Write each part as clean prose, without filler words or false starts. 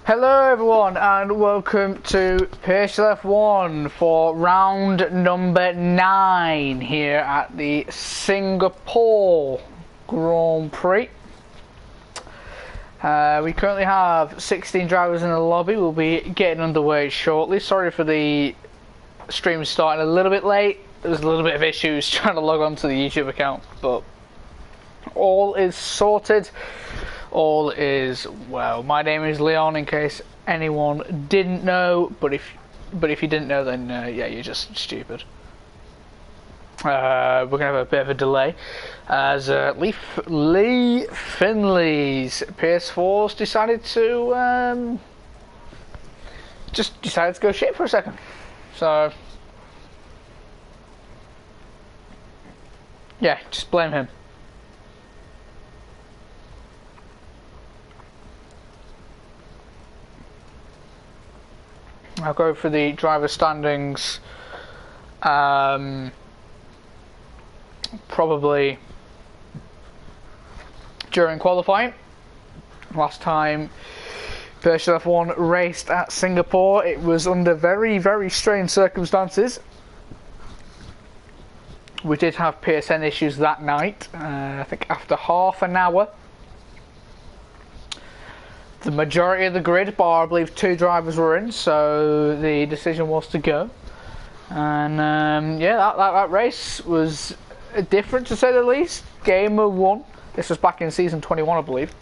Hello everyone and welcome to PSGL 1 for round number 9 here at the Singapore Grand Prix. We currently have 16 drivers in the lobby. We'll be getting underway shortly. Sorry for the stream starting a little bit late. There was a little bit of issues trying to log on to the YouTube account, but all is sorted. All is well. My name is Leon, in case anyone didn't know. But if you didn't know, then yeah, you're just stupid. We're gonna have a bit of a delay as Lee Finley's PS4's decided to decided to go shit for a second. So yeah, just blame him. I'll go for the driver standings probably during qualifying. Last time PSGL 1 raced at Singapore, it was under very, very strange circumstances. We did have PSN issues that night. I think after half an hour, the majority of the grid, bar I believe 2 drivers were in, so the decision was to go. And yeah, that race was different to say the least. Gamer won. This was back in season 21, I believe.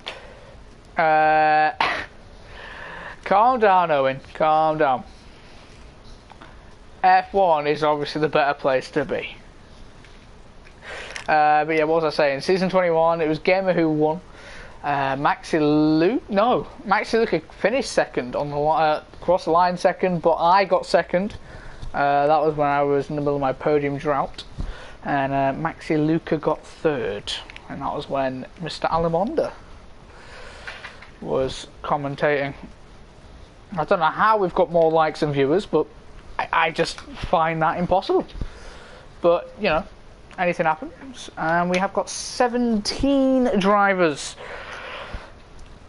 Calm down, Owen. Calm down. F1 is obviously the better place to be. But yeah, what was I saying? Season 21, it was Gamer who won. Maxi Luca finished second on the cross the line second, but I got second. That was when I was in the middle of my podium drought, and Maxi Luca got third, and that was when Mr. Alamonda was commentating. I don't know how we've got more likes and viewers, but I just find that impossible. But you know, anything happens, and we have got 17 drivers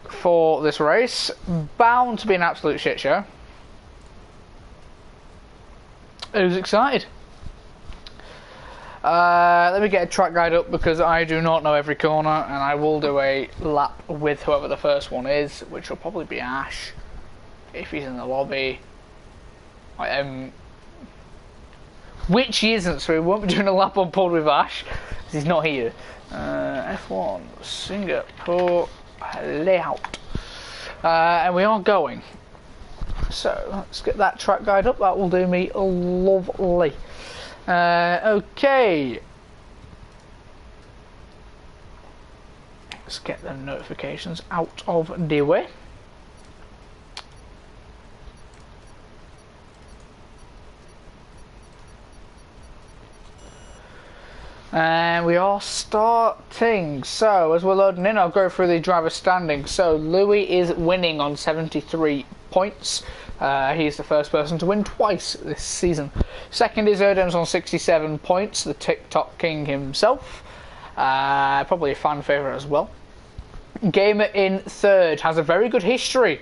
for this race. Bound to be an absolute shit show. Who's excited? Let me get a track guide up because I do not know every corner, and I will do a lap with whoever the first one is, which will probably be Ash if he's in the lobby. Which he isn't, so we won't be doing a lap on board with Ash because he's not here. F1 Singapore layout, and we are going. So let's get that track guide up. That will do me lovely. Okay, let's get the notifications out of the way. And we are starting. So as we're loading in, I'll go through the driver standings. So Louis is winning on 73 points. He's the first person to win twice this season. Second is Erdem's on 67 points, the TikTok king himself. Probably a fan favourite as well. Gamer in third has a very good history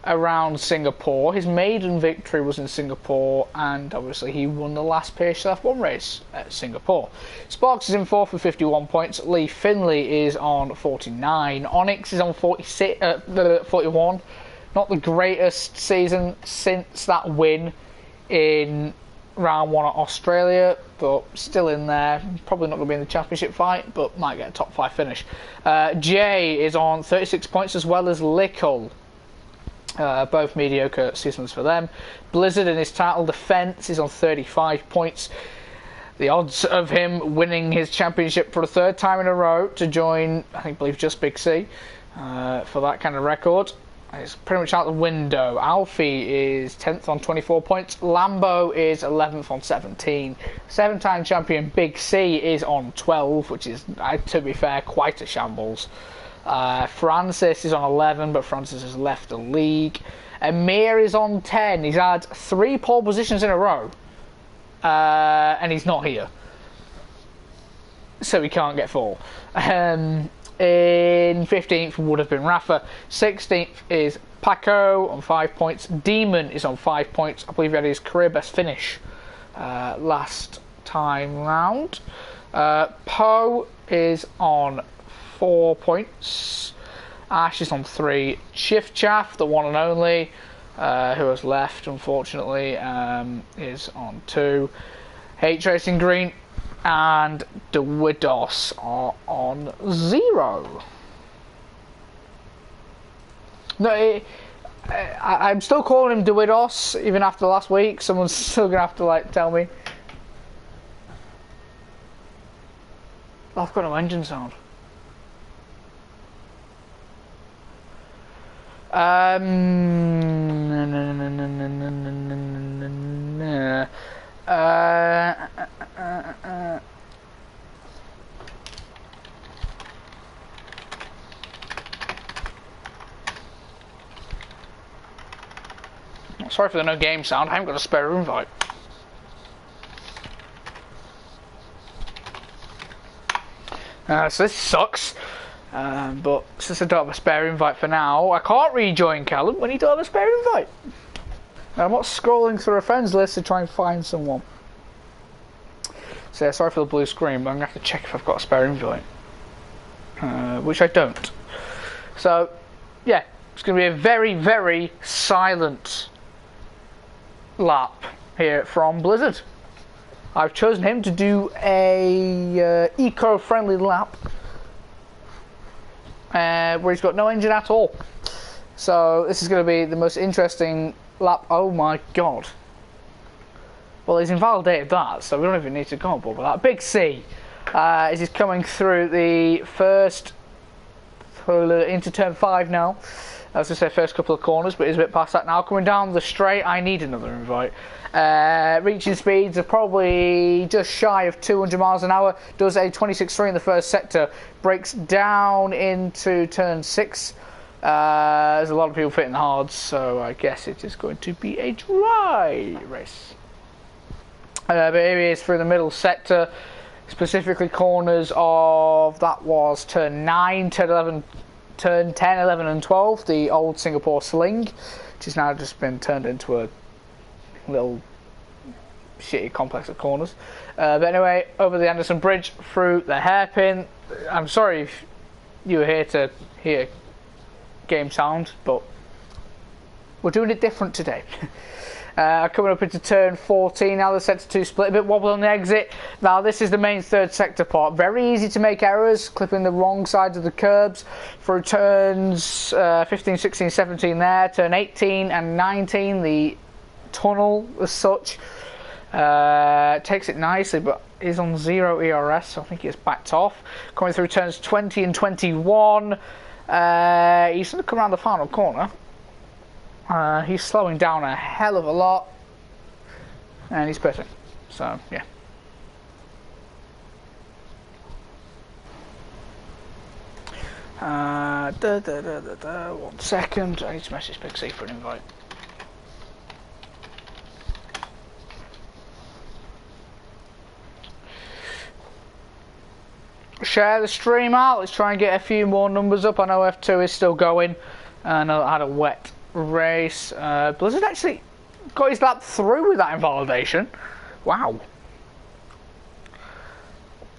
around Singapore. His maiden victory was in Singapore, and obviously he won the last PSGL 1 race at Singapore. Sparks is in fourth with 51 points. Lee Finley is on 49. Onyx is on 41. Not the greatest season since that win in round 1 at Australia, but still in there. Probably not going to be in the championship fight, but might get a top 5 finish. Jay is on 36 points, as well as Lickle. Both mediocre seasons for them. Blizzard in his title defence is on 35 points. The odds of him winning his championship for the 3rd time in a row to join, I believe, just Big C for that kind of record, is pretty much out the window. Alfie is 10th on 24 points. Lambo is 11th on 17. 7-time champion Big C is on 12, which is, to be fair, quite a shambles. Francis is on 11, but Francis has left the league. Amir is on 10. He's had 3 pole positions in a row, and he's not here, so he can't get 4. In 15th would have been Rafa. 16th is Paco on 5 points. Demon is on 5 points. I believe he had his career best finish last time round. Poe is on 4 points. Ash is on 3. Chiff Chaff, the one and only, who has left unfortunately, is on 2. H Racing Green and Dwidos are on 0. No, I'm still calling him Dwidos even after last week. Someone's still gonna have to like tell me. Oh, I've got no engine sound. Sorry for the no game sound. I haven't got a spare invite. So this sucks. But since I don't have a spare invite for now, I can't rejoin Callum when he don't have a spare invite. And I'm not scrolling through a friends list to try and find someone. So yeah, sorry for the blue screen, but I'm going to have to check if I've got a spare invite. Which I don't. So, yeah, it's going to be a very, very silent lap here from Blizzard. I've chosen him to do a eco-friendly lap where he's got no engine at all. So this is going to be the most interesting lap. Oh my god. Well, he's invalidated that, so we don't even need to go on board with that. Big C is he's coming through the first into turn 5 now. I was going to say first couple of corners, but he's a bit past that now. Coming down the straight, I need another invite. Reaching speeds of probably just shy of 200 miles an hour. Does a 26.3 in the first sector. Breaks down into turn 6. There's a lot of people fitting the hards, so I guess it is going to be a dry race. But here he is through the middle sector. Specifically corners of, that was turn 9, turn 11, turn 10, 11 and 12, the old Singapore Sling, which has now just been turned into a little shitty complex of corners. But anyway, over the Anderson Bridge, through the hairpin. I'm sorry if you were here to hear game sound, but we're doing it different today. Coming up into turn 14 now, the sector 2 split, a bit wobble on the exit. Now this is the main third sector part. Very easy to make errors, clipping the wrong sides of the curbs through turns 15, 16, 17 there. Turn 18 and 19, the tunnel as such. Takes it nicely, but is on 0 ERS, so I think he has backed off. Coming through turns 20 and 21. He's going to come around the final corner. He's slowing down a hell of a lot, and he's pitting, so yeah. One second, I need to message Big C for an invite. Share the stream out, let's try and get a few more numbers up. I know F2 is still going, and I had a wet race. Blizzard actually got his lap through with that invalidation. Wow.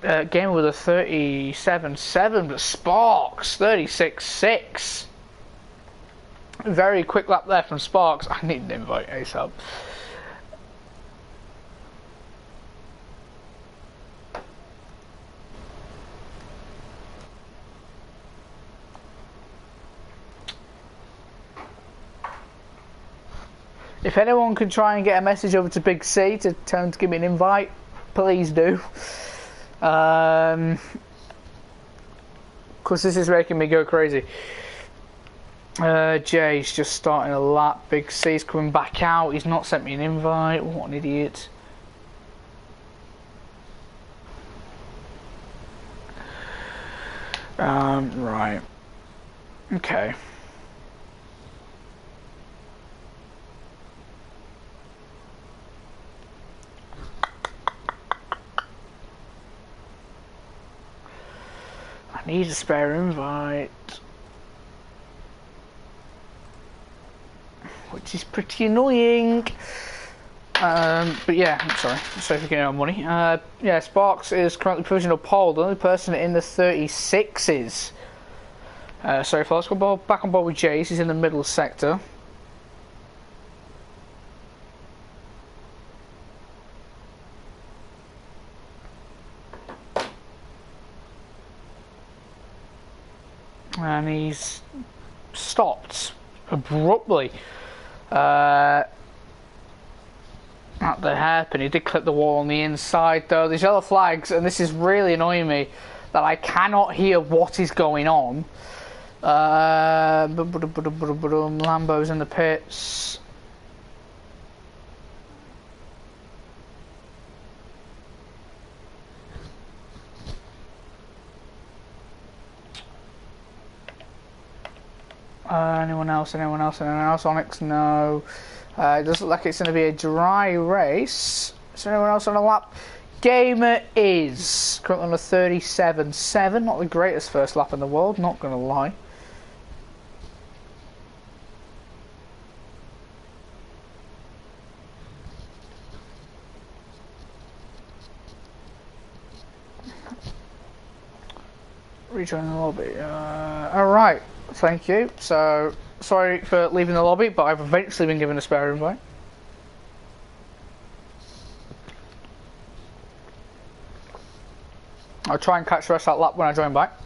Game with a 37.7, but Sparks 36.6. Very quick lap there from Sparks. I need an invite ASAP. If anyone can try and get a message over to Big C to tell him to give me an invite, please do. Because this is making me go crazy. Jay's just starting a lap. Big C's coming back out. He's not sent me an invite. What an idiot. Right. Okay. need a spare invite. Which is pretty annoying. But yeah, I'm sorry for getting our money. Yeah, Sparks is currently provisional pole, the only person in the 36s. Sorry, let's go back on board with Jace. He's in the middle sector. And he's stopped abruptly at the hairpin. He did clip the wall on the inside though. There's yellow flags, and this is really annoying me that I cannot hear what is going on. Lambo's in the pits. Anyone else? Onyx, no. It doesn't look like it's going to be a dry race. Is there anyone else on the lap? Gamer is currently on a 37.7. Not the greatest first lap in the world, not going to lie. Rejoin the lobby. Alright, thank you. So, sorry for leaving the lobby, but I've eventually been given a spare invite. I'll try and catch the rest of that lap when I join back.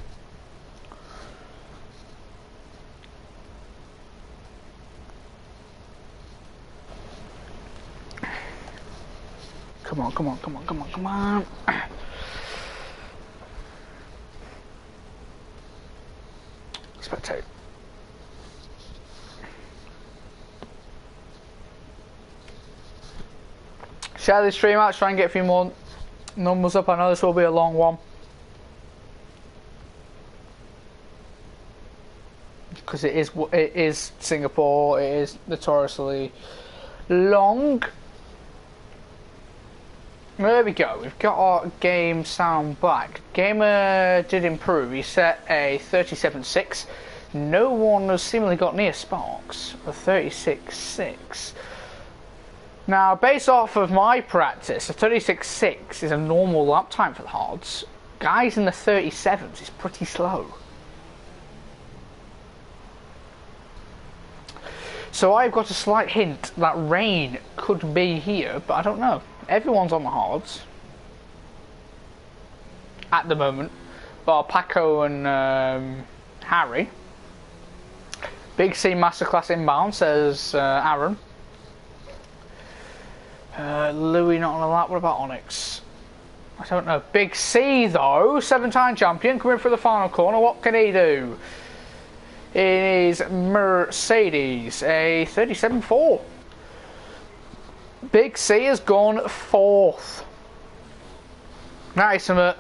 Come on. Spectate. Share this stream out, try and get a few more numbers up. I know this will be a long one. Because it is Singapore, it is notoriously long. There we go, we've got our game sound back. Gamer did improve, he set a 37.6. No one has seemingly got near Sparks, a 36.6. Now, based off of my practice, a 36.6 is a normal lap time for the hards. Guys in the 37s is pretty slow. So I've got a slight hint that rain could be here, but I don't know. Everyone's on the hards at the moment, bar Paco and Harry. Big C Masterclass inbound, says Aaron. Louis not on a lap. What about Onyx? I don't know. Big C though, 7-time champion, coming for the final corner. What can he do? It is Mercedes, a 37.4. Big C has gone 4th. That is something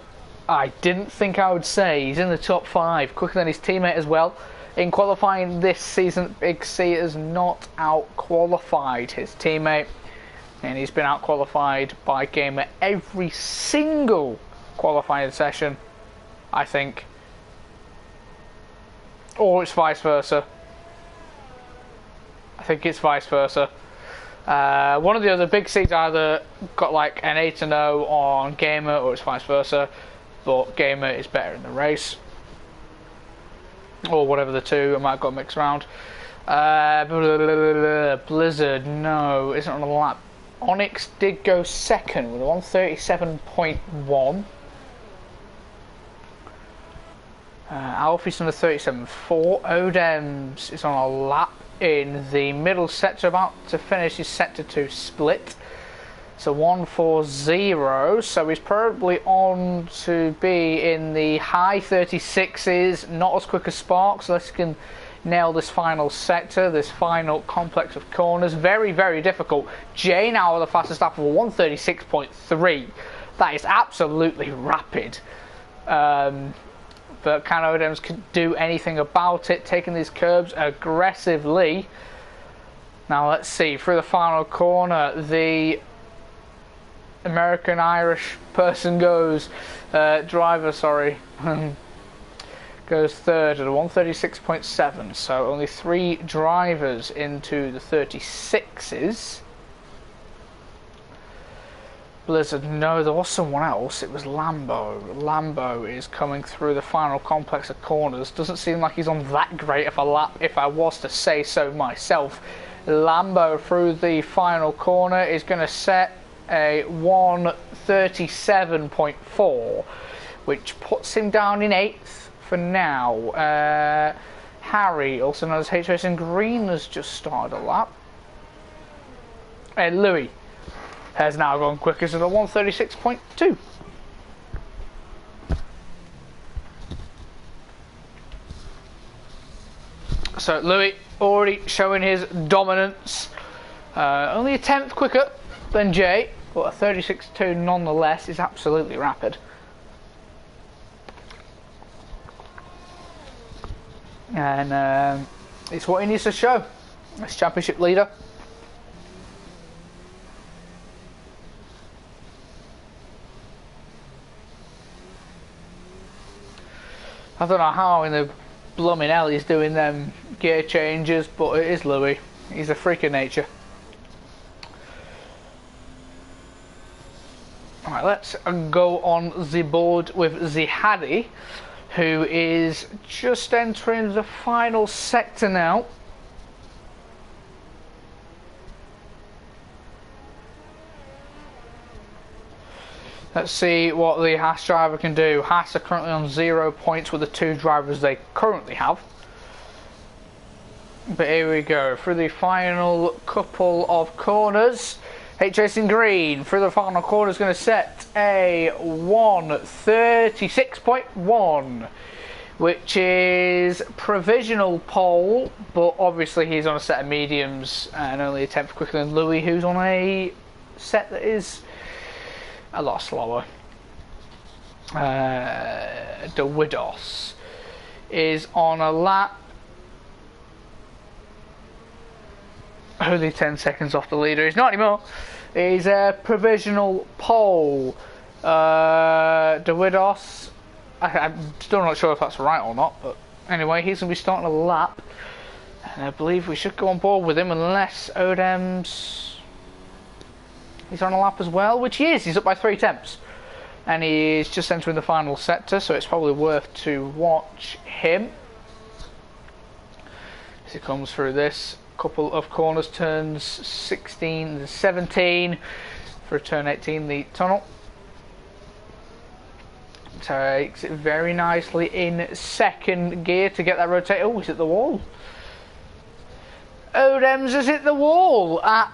I didn't think I would say. He's in the top 5, quicker than his teammate as well. In qualifying this season, Big C has not out-qualified his teammate. And he's been out-qualified by Gamer every single qualifying session, I think. Or it's vice versa. I think it's vice versa. One of the other Big C's either got like an 8-0 on Gamer, or it's vice versa. But Gamer is better in the race. Or whatever the two, I might have got mixed around. Blizzard, no, isn't on the lap. Onyx did go 2nd with a 137.1. Alfie's on the 37.4. Odems is on a lap in the middle sector, about to finish his sector 2 split. So 1.40. So he's probably on to be in the high 36s, not as quick as Sparks. Let's can nail this final sector, this final complex of corners. Very, very difficult. Jay now with the fastest lap of a 136.3. That is absolutely rapid. But can Odems do anything about it, taking these curbs aggressively. Now let's see, through the final corner, the American-Irish person goes, driver, sorry. goes third at a 136.7. So only 3 drivers into the 36s. Blizzard, no, there was someone else. It was Lambo. Lambo is coming through the final complex of corners. Doesn't seem like he's on that great of a lap, if I was to say so myself. Lambo through the final corner is going to set a 137.4, which puts him down in 8th for now. Harry, also known as H Racing Green, has just started a lap. And Louis has now gone quickest at a 136.2. So Louis already showing his dominance. Only a 10th quicker than Jay, but a 36.2 nonetheless is absolutely rapid. And it's what he needs to show as championship leader. I don't know how in the blooming hell he's doing them gear changes, but it is Louis. He's a freak of nature. Alright, let's go on the board with the Harry, who is just entering the final sector now. Let's see what the Haas driver can do. Haas are currently on 0 points with the 2 drivers they currently have. But here we go, through the final couple of corners. H Racing Green through the final corner is going to set a 136.1, which is provisional pole, but obviously he's on a set of mediums and only a 10th quicker than Louis, who's on a set that is a lot slower. De Widos is on a lap only 10 seconds off the leader. He's not anymore. He's a provisional pole. De Widos, I'm still not sure if that's right or not, but anyway, he's going to be starting a lap, and I believe we should go on board with him unless Odem's... He's on a lap as well, which he is. He's up by 3 tenths. And he's just entering the final sector, so it's probably worth to watch him as he comes through this couple of corners, turns 16 and 17 for turn 18, the tunnel. Takes it very nicely in second gear to get that rotate. Oh, he's at the wall. Odems has hit the wall at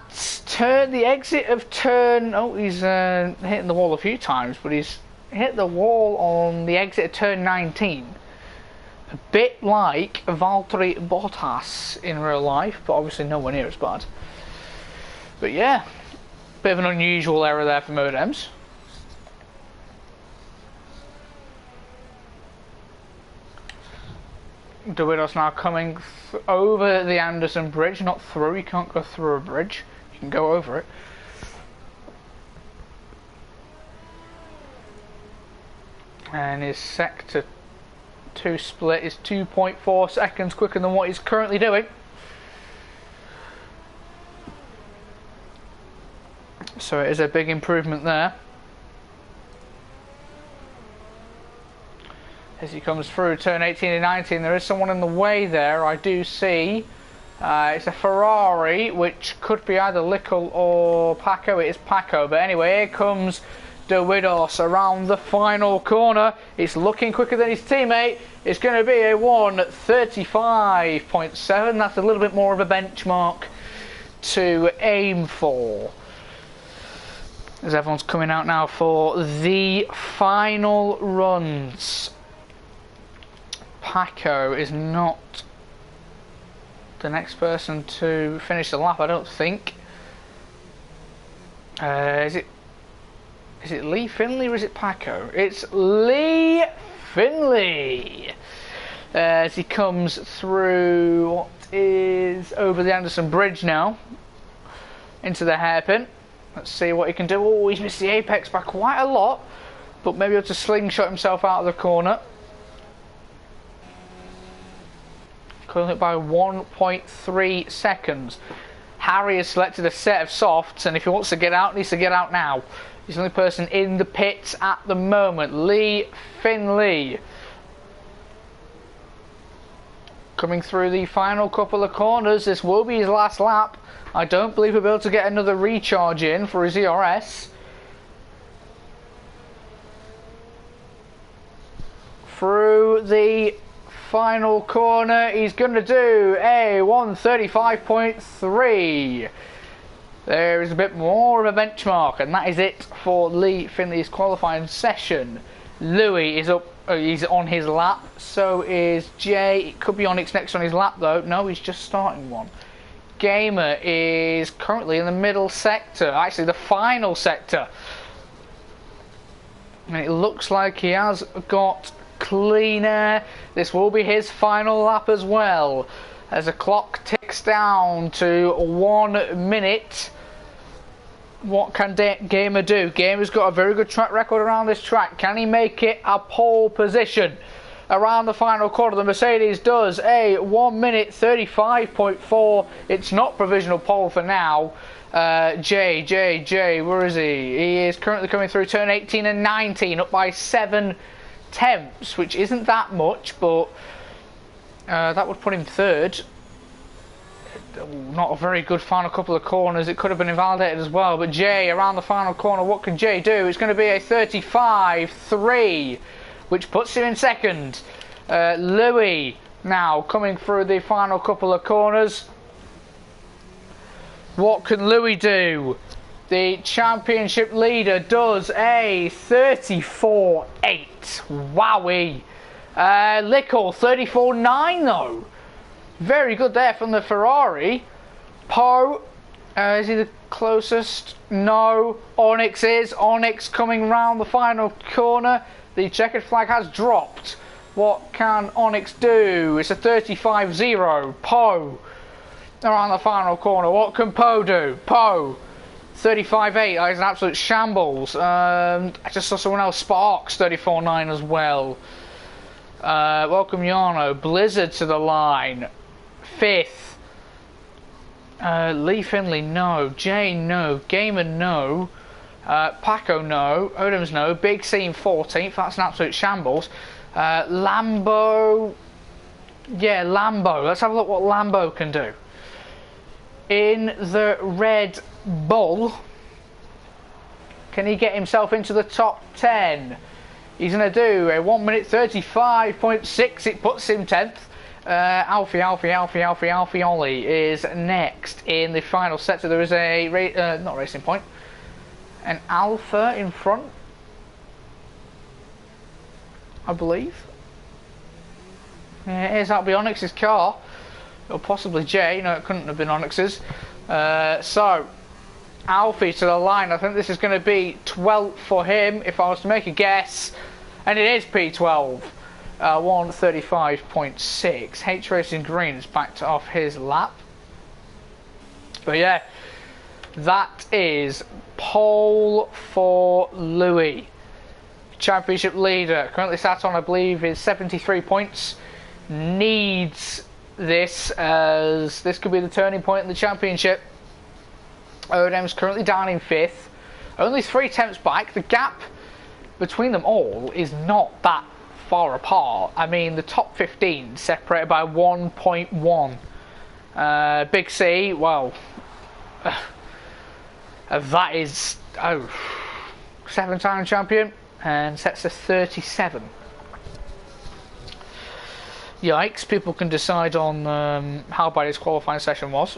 the exit of turn. Oh, he's hitting the wall a few times, but he's hit the wall on the exit of turn 19. A bit like Valtteri Bottas in real life, but obviously nowhere near as bad. But yeah, bit of an unusual error there from Odems. De Widos now coming over the Anderson Bridge, not through. You can't go through a bridge, you can go over it. And his sector 2 split is 2.4 seconds quicker than what he's currently doing. So it is a big improvement there. As he comes through turn 18 and 19, there is someone in the way there. I do see it's a Ferrari, which could be either Lickle or Paco. It is Paco, but anyway, here comes De Widos around the final corner. It's looking quicker than his teammate. It's going to be a 1:35.7. That's a little bit more of a benchmark to aim for. As everyone's coming out now for the final runs. Paco is not the next person to finish the lap, I don't think. Is it Lee Finley or is it Paco? It's Lee Finley as he comes through what is over the Anderson Bridge now into the hairpin. Let's see what he can do. Oh, he's missed the apex by quite a lot, but maybe able to slingshot himself out of the corner. currently by 1.3 seconds. Harry has selected a set of softs, and if he wants to get out, he needs to get out now. He's the only person in the pits at the moment. Lee Finley coming through the final couple of corners. This will be his last lap. I don't believe he'll be able to get another recharge in for his ERS. Through the final corner, he's going to do a 1:35.3. There is a bit more of a benchmark, and that is it for Lee Finley's qualifying session. Louis is up, he's on his lap, so is Jay. It could be Onyx next on his lap though. No, he's just starting one. Gamer is currently in the middle sector, actually the final sector. And it looks like he has got clean air. This will be his final lap as well, as the clock ticks down to 1 minute. What can Gamer do? Gamer's got a very good track record around this track. Can he make it a pole position around the final quarter? The Mercedes does a 1 minute 35.4. It's not provisional pole for now. Jay, where is he? He is currently coming through turn 18 and 19, up by 7 tenths, which isn't that much, but that would put him third. Not a very good final couple of corners. It could have been invalidated as well, but Jay around the final corner, what can Jay do? It's going to be a 35.3, which puts him in second. Louis now coming through the final couple of corners. What can Louis do? The championship leader does a 34.8. Wowie. Lickle 34.9 though. Very good there from the Ferrari. Poe, is he the closest? No. Onyx is. Onyx coming round the final corner. The checkered flag has dropped. What can Onyx do? It's a 35.0. Poe around the final corner. What can Poe do? Poe 35.8. That is an absolute shambles. I just saw someone else. Sparks 34.9 as well. Welcome Yarno. Blizzard to the line. 5th. Lee Finley, no. Jay, no. Gamer, no. Paco, no. Odoms, no. Big C in 14th. That's an absolute shambles. Lambo. Yeah, Lambo. Let's have a look what Lambo can do. In the Red Bull, can he get himself into the top 10? He's going to do a 1 minute 35.6. It puts him 10th. Alfie Ollie is next in the final sector. There is a not Racing Point, an Alpha in front, I believe. Here's that'll be Onyx's car, or possibly Jay. No, it couldn't have been Onyx's. So Alfie to the line. I think this is going to be 12th for him, if I was to make a guess, and it is P12. 1:35.6. H Racing Green is backed off his lap. But yeah, that is pole for Louis. Championship leader, currently sat on, I believe, is 73 points. Needs this, as this could be the turning point in the championship. Odem's currently down in 5th. Only 3 tenths back. The gap between them all is not that far apart. I mean, the top 15 separated by 1.1. Big C, well, that is 7-time champion and sets a 37. Yikes! People can decide on how bad his qualifying session was.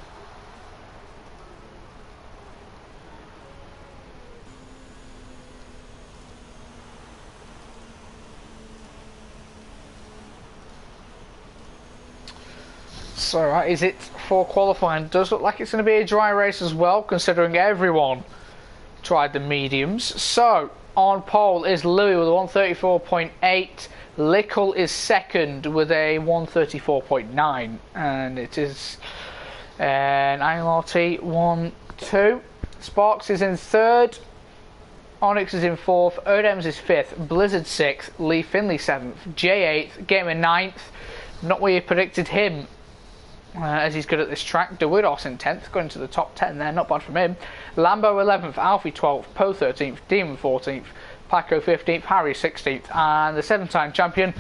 So that is it for qualifying. Does look like it's going to be a dry race as well, considering everyone tried the mediums. So on pole is Louis with a 1:34.8. Lickle is second with a 1:34.9, and it is an ILRT 1-2. Sparks is in 3rd. Onyx is in 4th. Odems is 5th. Blizzard 6th. Lee Finley 7th. J 8th. Gamer 9th. Not where you predicted him as he's good at this track. DeWidos in 10th, going to the top 10 there, not bad from him. Lambo 11th, Alfie 12th, Poe 13th, Demon 14th, Paco 15th, Harry 16th, and the 7-time champion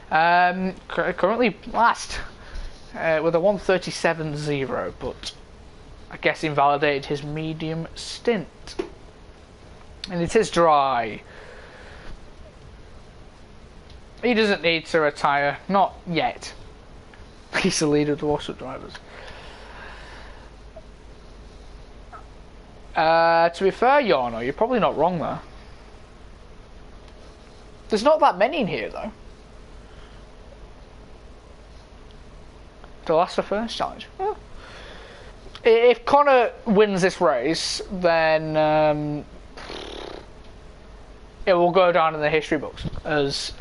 currently last with a 1:37.0, but I guess invalidated his medium stint. And it is dry. He doesn't need to retire, not yet. He's the leader of the wasp drivers. To be fair, Yarno, you're probably not wrong there. There's not that many in here, though. The last of first challenge. Well, if Connor wins this race, then it will go down in the history books as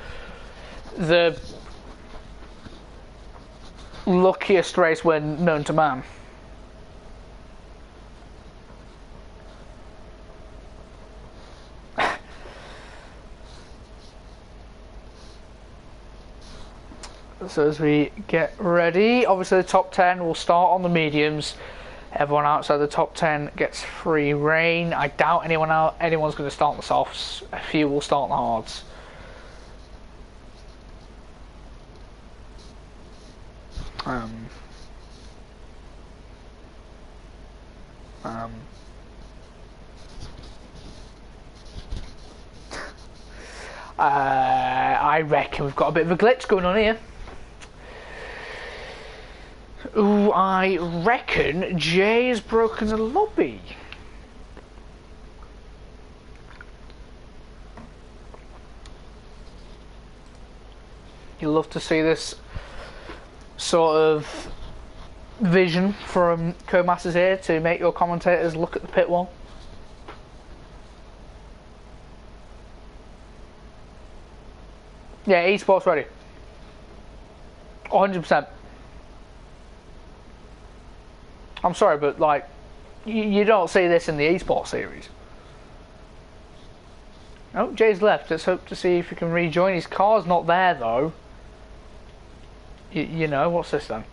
the luckiest race win known to man. So as we get ready, obviously the top 10 will start on the mediums. Everyone outside the top 10 gets free reign. I doubt anyone's going to start on the softs. A few will start on the hards. I reckon we've got a bit of a glitch going on here. Ooh, I reckon Jay's broken the lobby. You'll love to see this sort of vision from co-masters here to make your commentators look at the pit wall. Yeah, esports ready. 100%. I'm sorry, but like, you don't see this in the esports series. Oh, Jay's left. Let's hope to see if he can rejoin. His car's not there though. You know, what's this then?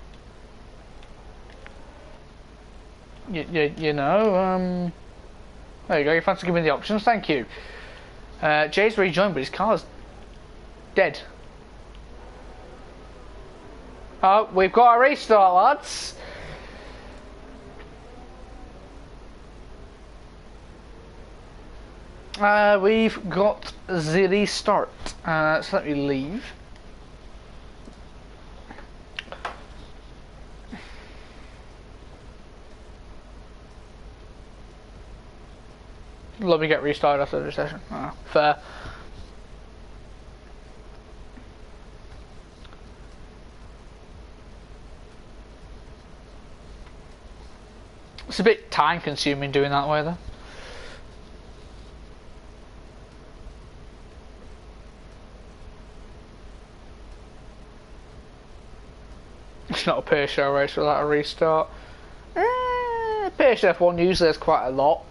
You know, there you go. You fancy giving me the options? Thank you. Jay's rejoined, but his car's dead. Oh, we've got a restart, lads. We've got the restart. So let me leave. Let me get restarted after the session. Oh, fair. It's a bit time consuming doing that way though. It's not a PSGL race without a restart. PSF1 usually has quite a lot.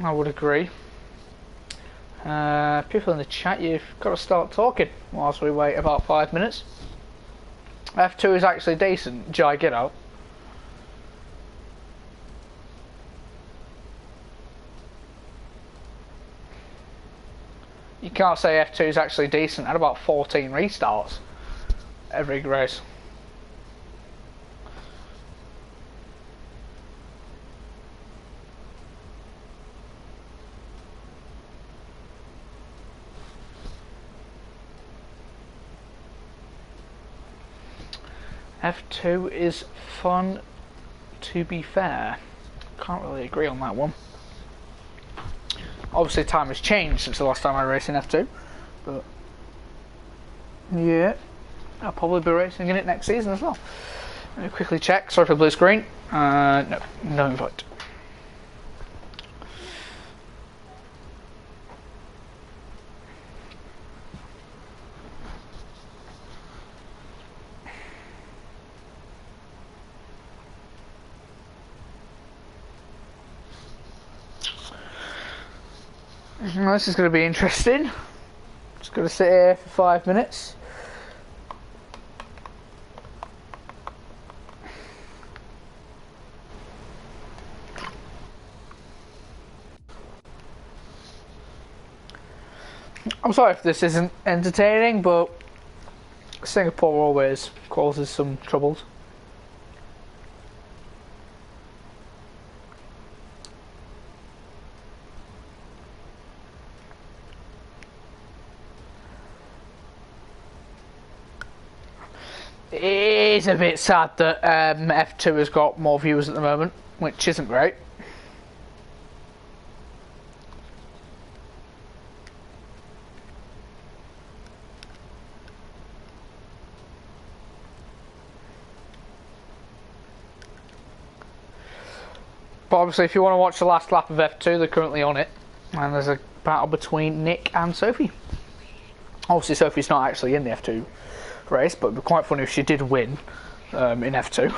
I would agree. People in the chat, you've got to start talking whilst we wait about 5 minutes. F2 is actually decent. Jai, get out. You can't say F2 is actually decent at about 14 restarts every race. F2 is fun, to be fair. Can't really agree on that one. Obviously time has changed since the last time I raced in F2, but yeah, I'll probably be racing in it next season as well. Let me quickly check. Sorry for the blue screen. No invite. This is going to be interesting. Just going to sit here for 5 minutes. I'm sorry if this isn't entertaining, but Singapore always causes some troubles. It is a bit sad that F2 has got more viewers at the moment, which isn't great. But obviously, if you want to watch the last lap of F2, they're currently on it, and there's a battle between Nick and Sophie. Obviously, Sophie's not actually in the F2 race, but it'd be quite funny if she did win in F2.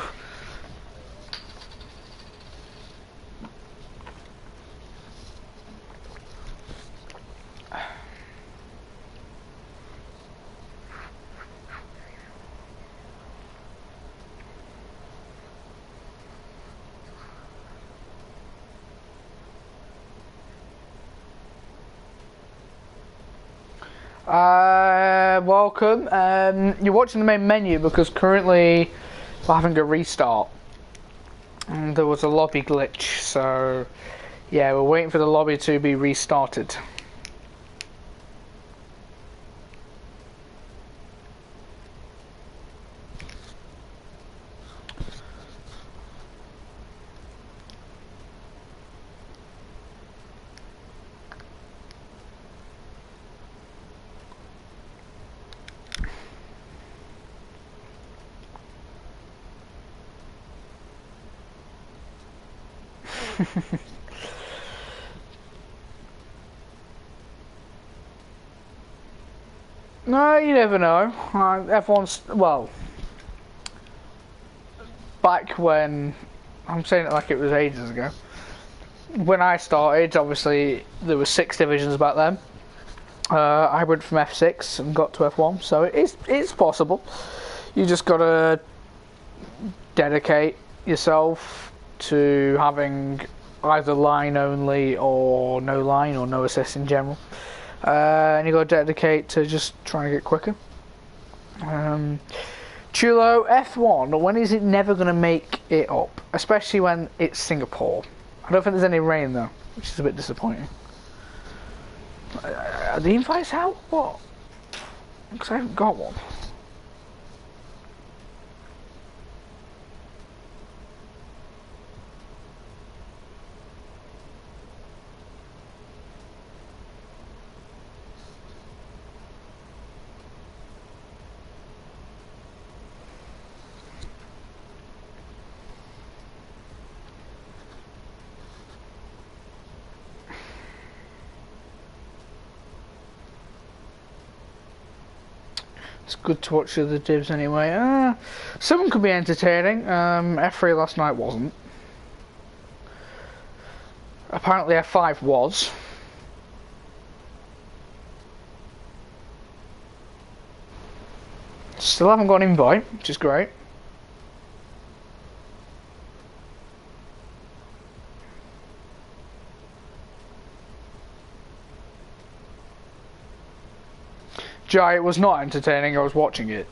Welcome. You're watching the main menu because currently we're having a restart. And there was a lobby glitch, so yeah, we're waiting for the lobby to be restarted. No, you never know. Everyone's, well, back when, I'm saying it like it was ages ago, when I started, obviously there were 6 divisions back then. I went from F6 and got to F1, so it's possible. You just gotta dedicate yourself to having either line only or no assist in general, and you got to dedicate to just trying to get quicker. Chulo, F1, when is it never going to make it up, especially when it's Singapore? I don't think there's any rain though, which is a bit disappointing. Are the invites out? What? Because I haven't got one. It's good to watch the other divs anyway. Some could be entertaining. F3 last night wasn't. Apparently F5 was. Still haven't got an invite, which is great. Jai, it was not entertaining, I was watching it.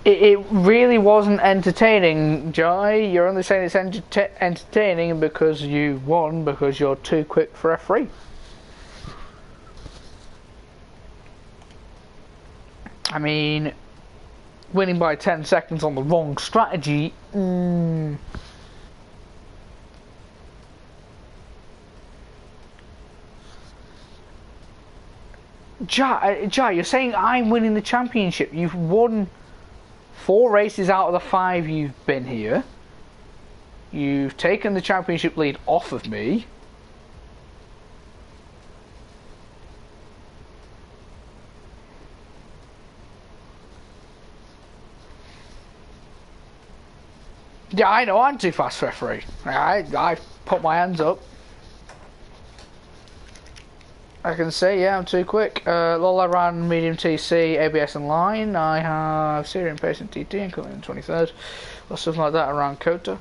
It really wasn't entertaining, Jai. You're only saying it's entertaining because you won, because you're too quick for F3. I mean, winning by 10 seconds on the wrong strategy. Jai, you're saying I'm winning the championship. You've won 4 races out of the 5 you've been here. You've taken the championship lead off of me. Yeah, I know I'm too fast for F3. I put my hands up. I can say, yeah, I'm too quick. Lola ran medium TC, ABS and line. I have Syrian pace and TT and coming in 23rd, or something like that around Kota.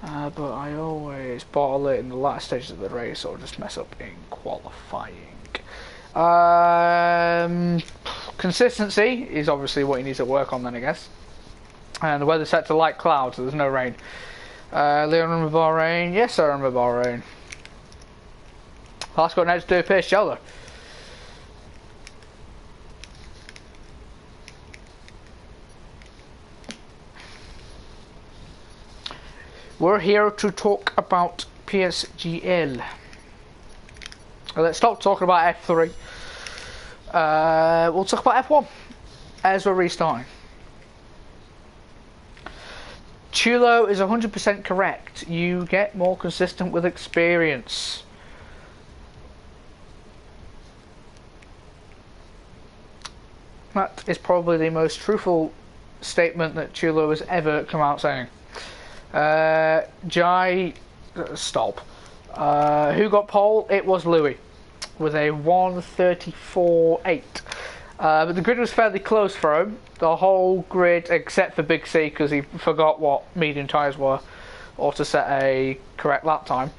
But I always bottle it in the last stages of the race or just mess up in qualifying. Consistency is obviously what he needs to work on then, I guess. And the weather's set to light clouds, so there's no rain. Leon, remember Bahrain? Yes, I remember Bahrain. Last got now to do a PSGL though. We're here to talk about PSGL. Let's stop talking about F3. We'll talk about F1 as we're restarting. Chulo is 100% correct. You get more consistent with experience. That is probably the most truthful statement that Chulo has ever come out saying. Jai, stop. Who got pole? It was Louis with a 1:34.8. But the grid was fairly close for him. The whole grid, except for Big C, because he forgot what medium tyres were, or to set a correct lap time.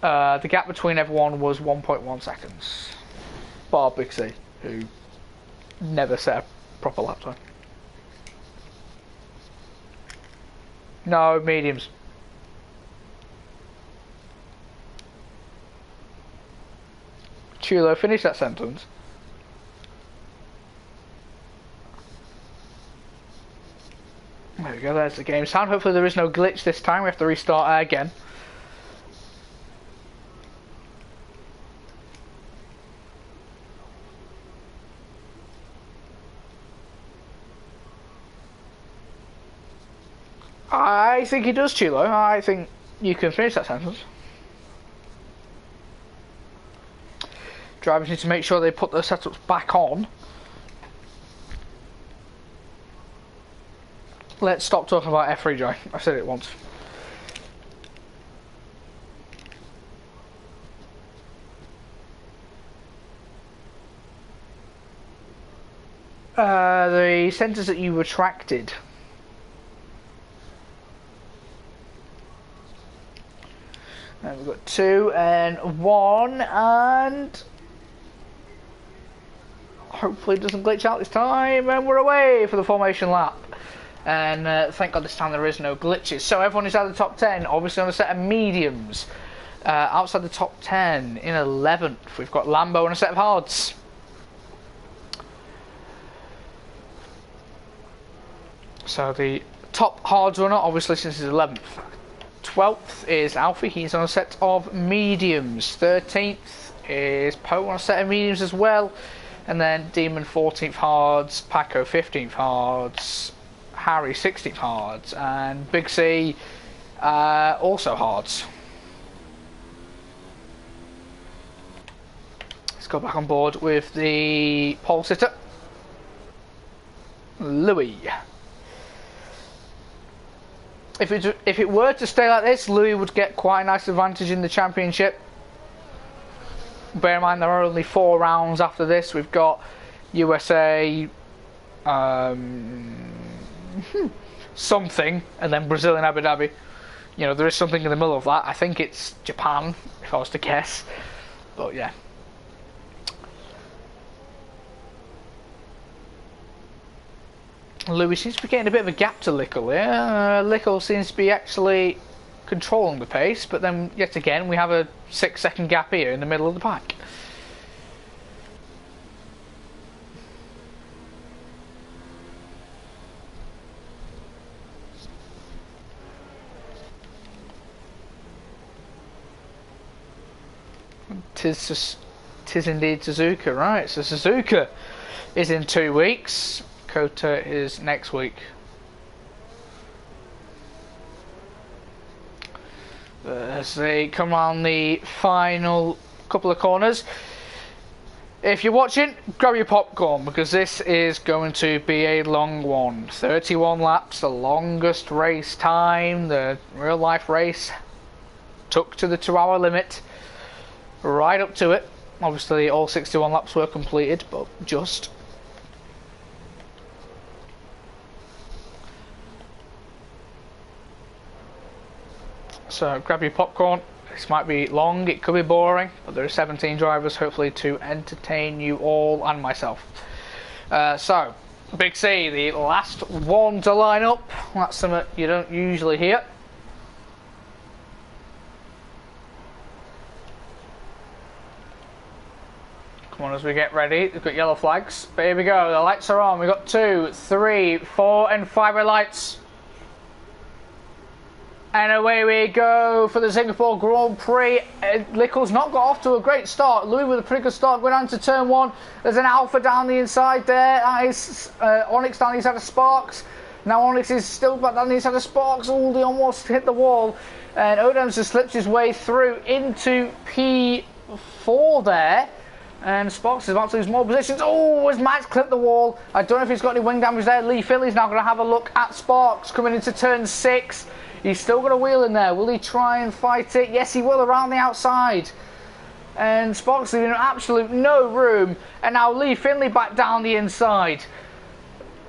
The gap between everyone was 1.1 seconds. Bar Big C, who never set a proper lap time. No, mediums. Chulo, finish that sentence. There we go, there's the game sound. Hopefully there is no glitch this time. We have to restart again. I think he does, Chulo. I think you can finish that sentence. Drivers need to make sure they put their setups back on. Let's stop talking about F3, Joy. I said it once. The centres that you retracted. And we've got 2 and 1, and hopefully it doesn't glitch out this time, and we're away for the formation lap. And thank God this time there is no glitches. So everyone is out of the top 10, obviously on a set of mediums. Outside the top 10, in 11th, we've got Lambo and a set of hards. So the top hards runner, obviously since he's 11th. 12th is Alfie, he's on a set of mediums. 13th is Poe on a set of mediums as well. And then Demon 14th hards, Paco 15th hards, Harry 16th hards, and Big C also hards. Let's go back on board with the pole sitter, Louis. If it were to stay like this, Louis would get quite a nice advantage in the championship. Bear in mind there are only 4 rounds after this. We've got USA, something, and then Brazil and Abu Dhabi. You know, there is something in the middle of that. I think it's Japan, if I was to guess. But yeah. Louis seems to be getting a bit of a gap to Lickle here. Lickle seems to be actually controlling the pace, but then yet again we have a 6-second gap here in the middle of the pack. Tis indeed Suzuka, right? So Suzuka is in 2 weeks. Kota is next week. As they come on the final couple of corners. If you're watching, grab your popcorn because this is going to be a long one. 31 laps, the longest race time the real life race took to the 2-hour limit. Right up to it. Obviously all 61 laps were completed, but just. So grab your popcorn. This might be long, it could be boring, but there are 17 drivers, hopefully to entertain you all and myself. So, Big C, the last one to line up. That's something you don't usually hear. Come on as we get ready. We've got yellow flags. But here we go, the lights are on. We've got 2, 3, 4 and 5 red lights. And away we go for the Singapore Grand Prix. Lickle's not got off to a great start. Louis with a pretty good start going on to turn 1. There's an Alpha down the inside there. That is Onyx down the inside of Sparks. Now Onyx is still back down the inside of Sparks. Oh, they almost hit the wall. And Odems just slips his way through into P4 there. And Sparks is about to lose more positions. Oh, as Max clipped the wall. I don't know if he's got any wing damage there. Lee Finley's now going to have a look at Sparks coming into turn 6. He's still got a wheel in there. Will he try and fight it? Yes, he will, around the outside. And Sparks leaving absolute no room. And now Lee Finley back down the inside.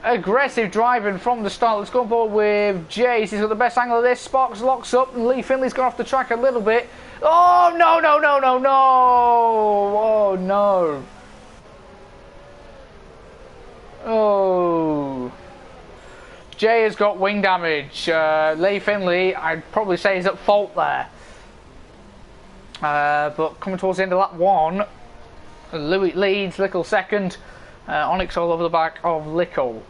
Aggressive driving from the start. Let's go on board with Jace. He's got the best angle of this. Sparks locks up and Lee Finley's gone off the track a little bit. Oh, no, no, no, no, no. Oh, no. Oh. Jay has got wing damage. Lee Finley, I'd probably say, is at fault there. But coming towards the end of lap 1, Louis leads, Lickle second. Onyx all over the back of Lickle.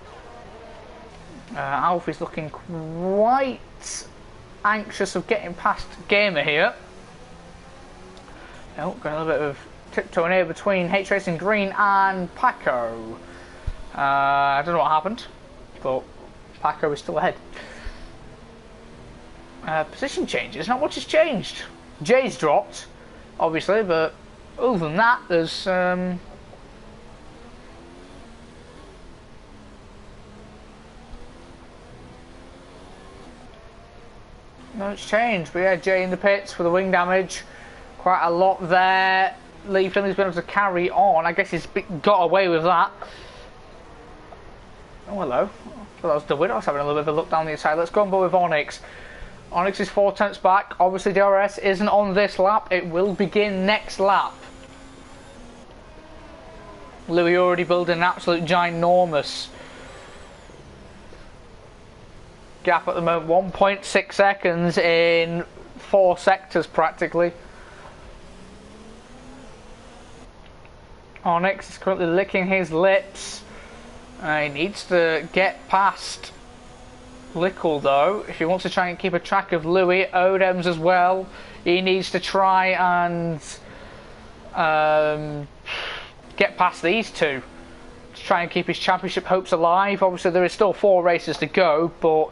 Alf is looking quite anxious of getting past Gamer here. Oh, got a little bit of tiptoeing here between H Racing Green and Paco. I don't know what happened, but Paco is still ahead. Position changes, not much has changed. Jay's dropped, obviously, but other than that, there's no, it's changed. We had Jay in the pits for the wing damage. Quite a lot there. Lee Finley's been able to carry on. I guess he's got away with that. Oh, hello. Well, that was the winner. I was having a little bit of a look down the inside. Let's go on board with Onyx. Onyx is 4 tenths back. Obviously, DRS isn't on this lap. It will begin next lap. Louis already building an absolute ginormous gap at the moment. 1.6 seconds in 4 sectors practically. Onyx is currently licking his lips. He needs to get past Lickle though. If he wants to try and keep a track of Louis, Odems as well, he needs to try and get past these two to try and keep his championship hopes alive. Obviously there is still 4 races to go, but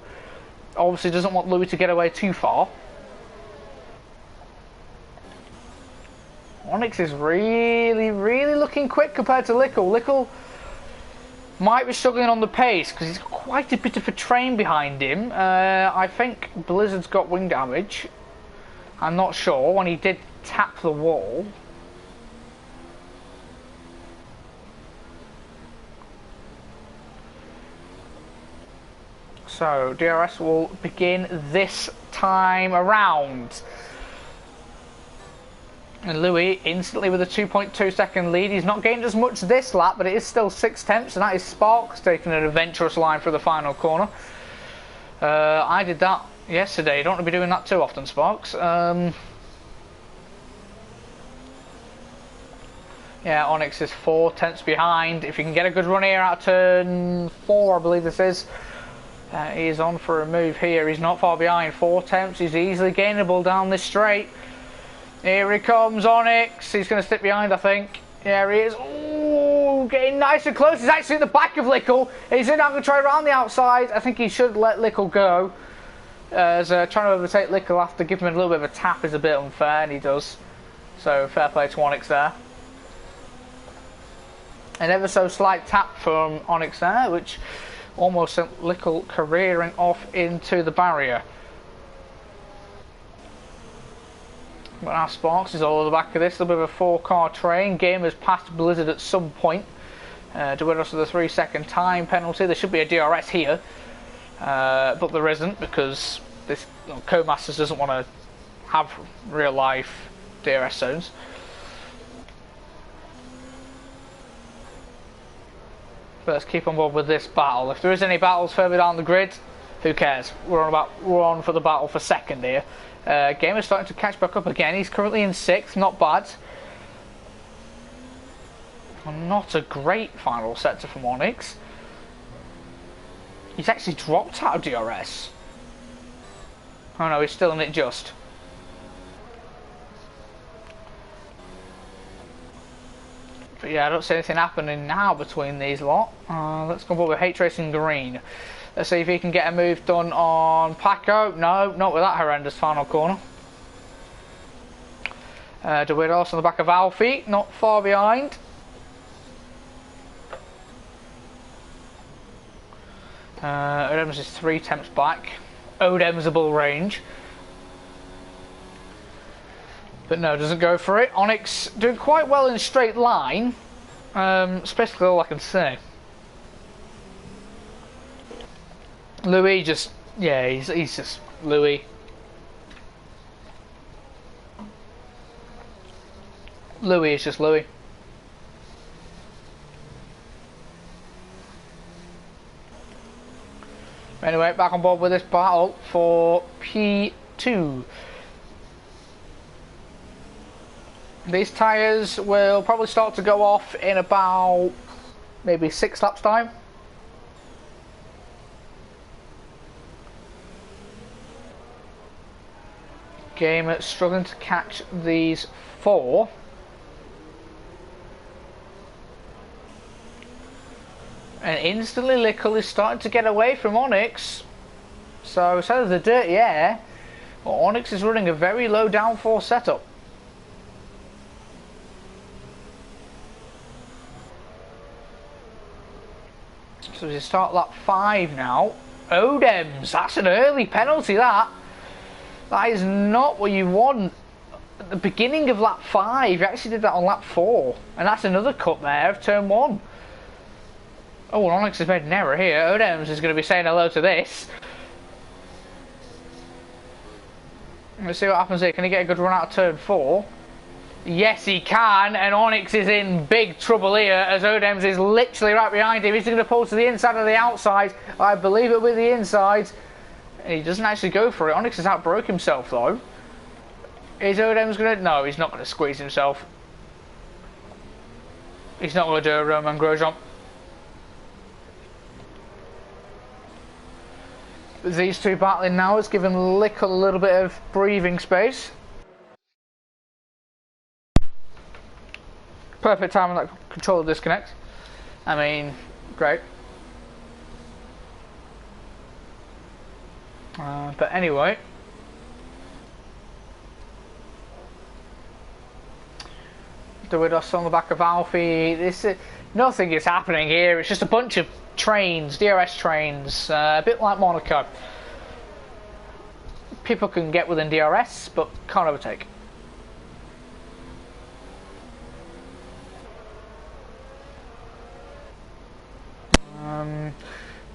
obviously doesn't want Louis to get away too far. Onyx is really looking quick compared to Lickle. Lickle might be struggling on the pace because he's got quite a bit of a train behind him. I think Blizzard's got wing damage. I'm not sure. When he did tap the wall. So DRS will begin this time around. And Louis instantly with a 2.2 second lead. He's not gained as much this lap, but it is still 6 tenths, and that is Sparks taking an adventurous line for the final corner. I did that yesterday. You don't want to be doing that too often, Sparks. Yeah, Onyx is 4 tenths behind. If you can get a good run here out of turn 4, I believe this is. He is on for a move here. He's not far behind. 4 tenths. He's easily gainable down this straight. Here he comes, Onyx. He's going to stick behind, I think. Yeah, he is. Ooh, getting nice and close. He's actually at the back of Lickle. He's now going to try around the outside. I think he should let Lickle go. As trying to overtake Lickle after giving him a little bit of a tap is a bit unfair, and he does. So fair play to Onyx there. An ever so slight tap from Onyx there, which almost sent Lickle careering off into the barrier. But now Sparks is all at the back of this. A little bit of a 4-car train. Game has passed Blizzard at some point. Duedos with a 3-second time penalty. There should be a DRS here. But there isn't, because this Codemasters doesn't want to have real life DRS zones. But let's keep on board with this battle. If there is any battles further down the grid, who cares? We're on for the battle for second here. Game is starting to catch back up again. He's currently in 6th, not bad. Not a great final sector from Onyx. He's actually dropped out of DRS. Oh no, he's still in it just. But yeah, I don't see anything happening now between these lot. Let's go with H Racing Green. Let's see if he can get a move done on Paco. No, not with that horrendous final corner. Duedos on the back of Alfie, not far behind. Odems is 3 attempts back. Odemsable range. But no, doesn't go for it. Onyx doing quite well in a straight line. That's basically all I can say. Louis just, yeah, he's just Louis. Louis is just Louis. Anyway, back on board with this battle for P2. These tyres will probably start to go off in about maybe 6 laps time. Game struggling to catch these 4. And instantly Lickle is starting to get away from Onyx. So instead of the dirty air, Onyx is running a very low downforce setup. So we start lap 5 now. Odems, that's an early penalty that. That is not what you want at the beginning of lap 5. You actually did that on lap 4. And that's another cut there of turn 1. Oh, and Onyx has made an error here. Odems is going to be saying hello to this. Let's see what happens here. Can he get a good run out of turn 4? Yes, he can. And Onyx is in big trouble here as Odems is literally right behind him. He's going to pull to the inside or the outside. I believe it with the inside. And he doesn't actually go for it. Onyx has outbroke himself though. Is Odems going to... No, he's not going to squeeze himself. He's not going to do a Roman Grosjean. These two battling now has given Lickle a little bit of breathing space. Perfect time on that controller disconnect. I mean, great. But anyway. Duedos on the back of Alfie. Nothing is happening here. It's just a bunch of trains, DRS trains, a bit like Monaco. People can get within DRS, but can't overtake.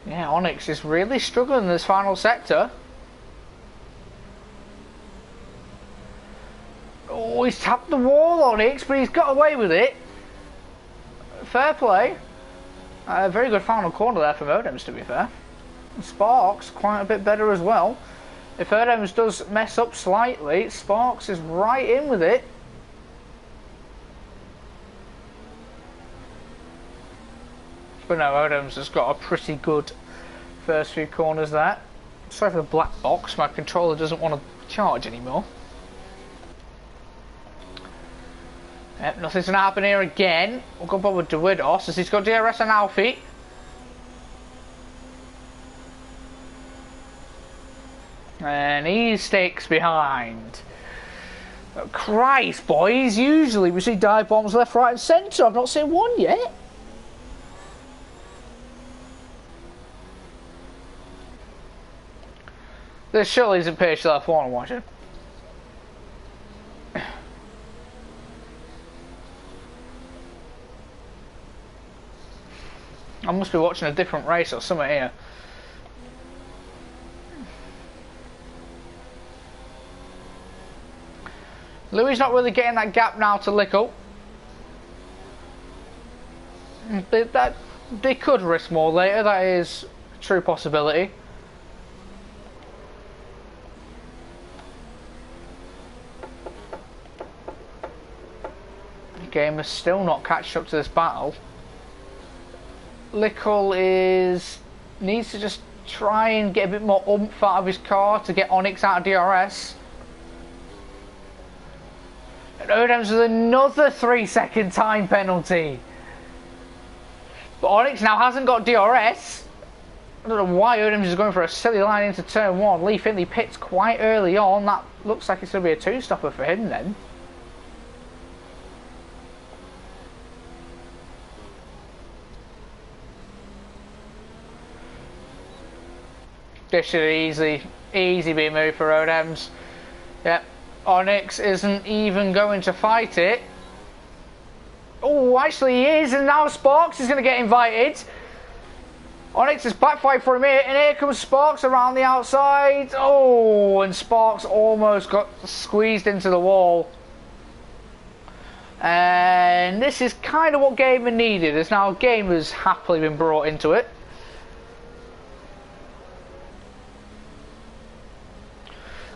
Yeah, Onyx is really struggling in this final sector. Oh, he's tapped the wall, Onyx, but he's got away with it. Fair play. A very good final corner there from Odems, to be fair. Sparks quite a bit better as well. If Odems does mess up slightly, Sparks is right in with it. But no, Odems has got a pretty good first few corners there. Sorry for the black box, my controller doesn't want to charge anymore. Yep, nothing's going to happen here again. We'll go with Duedos as he's got DRS on Alfie. And he sticks behind. Oh, Christ, boys. Usually we see dive bombs left, right and centre. I've not seen one yet. This surely isn't PSGL F1 I'm watching. I must be watching a different race or something here. Louis not really getting that gap now to Lickle. They could risk more later, that is a true possibility. The game has still not catched up to this battle. Lickle needs to just try and get a bit more oomph out of his car to get Onyx out of DRS. And Odams with another 3-second time penalty. But Onyx now hasn't got DRS. I don't know why Odams is going for a silly line into turn 1. Lee Finley pits quite early on. That looks like it's going to be a 2-stopper for him then. This should easy be a move for Odams. Yep, Onyx isn't even going to fight it. Oh, actually he is, and now Sparks is going to get invited. Onyx is backfired for him here, and here comes Sparks around the outside. Oh, and Sparks almost got squeezed into the wall. And this is kind of what Gamer needed, as now Gamer's happily been brought into it.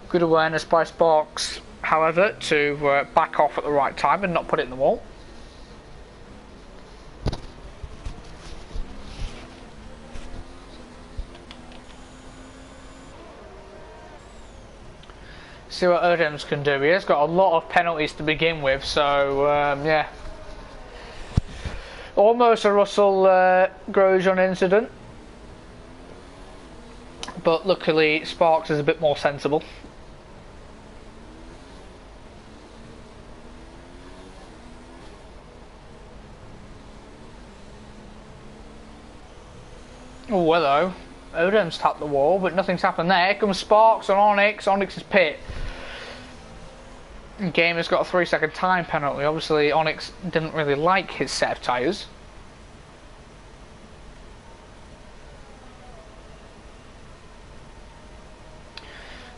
Good awareness by Sparks, however, to back off at the right time and not put it in the wall. See what Odams can do. He has got a lot of penalties to begin with, so yeah. Almost a Russell Grosjean incident, but luckily Sparks is a bit more sensible. Oh, hello. Odams tapped the wall, but nothing's happened there. Here comes Sparks on Onyx. Onyx's pit. Gamer's got a 3-second time penalty. Obviously, Onyx didn't really like his set of tyres.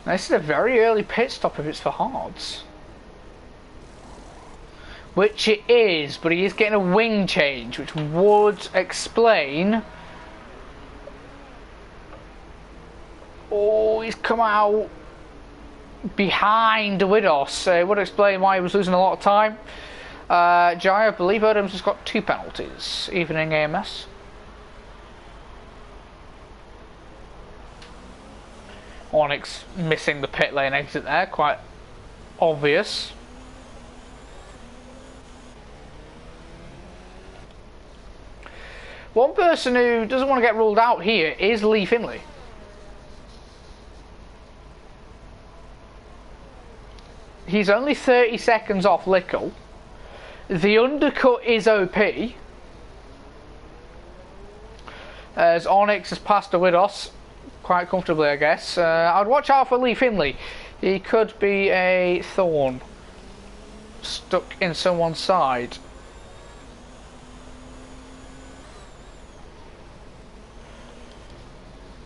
Now, this is a very early pit stop if it's for hards. Which it is, but he is getting a wing change, which would explain... Oh, he's come out behind Widos. It would explain why he was losing a lot of time. Jai, I believe Odams has got 2 penalties, evening AMS. Onyx missing the pit lane exit there, quite obvious. One person who doesn't want to get ruled out here is Lee Finley. He's only 30 seconds off Lickle. The undercut is OP. As Onyx has passed the Widos quite comfortably, I guess. I'd watch out for Lee Finley. He could be a thorn stuck in someone's side.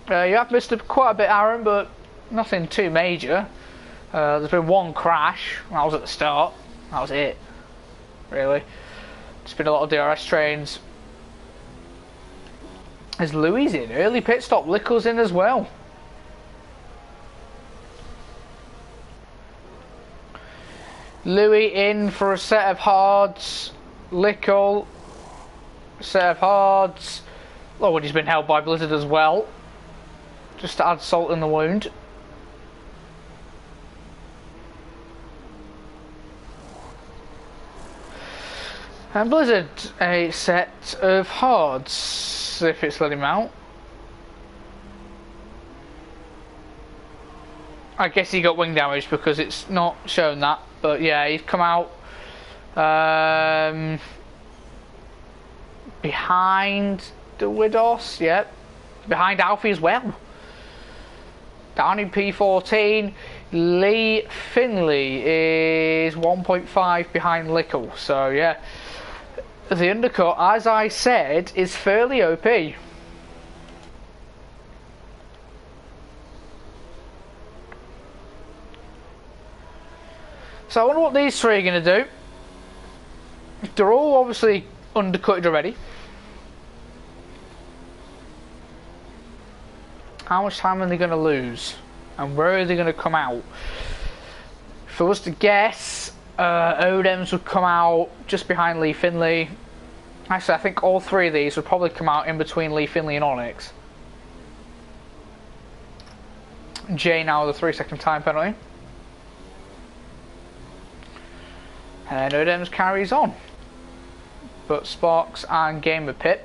You have missed quite a bit, Aaron, but nothing too major. There's been one crash. That was at the start. That was it, really. There's been a lot of DRS trains. Is Louis in? Early pit stop. Lickle's in as well. Louis in for a set of hards. Lickle, set of hards. Oh, and he's been held by Blizzard as well, just to add salt in the wound. And Blizzard, a set of hards, if it's let him out. I guess he got wing damage because it's not shown that, but yeah, he's come out behind the Widos, yep, behind Alfie as well. Down in P14, Lee Finley is 1.5 behind Lickle, so yeah. the undercut, as I said, is fairly OP. So I wonder what these three are going to do. They're all obviously undercutted already. How much time are they going to lose? And where are they going to come out? If I was to guess, Odems would come out just behind Lee Finley. Actually, I think all three of these would probably come out in between Lee Finley and Onyx. Jay now with a 3-second time penalty. And Odems carries on. But Sparks and Gamer Pit.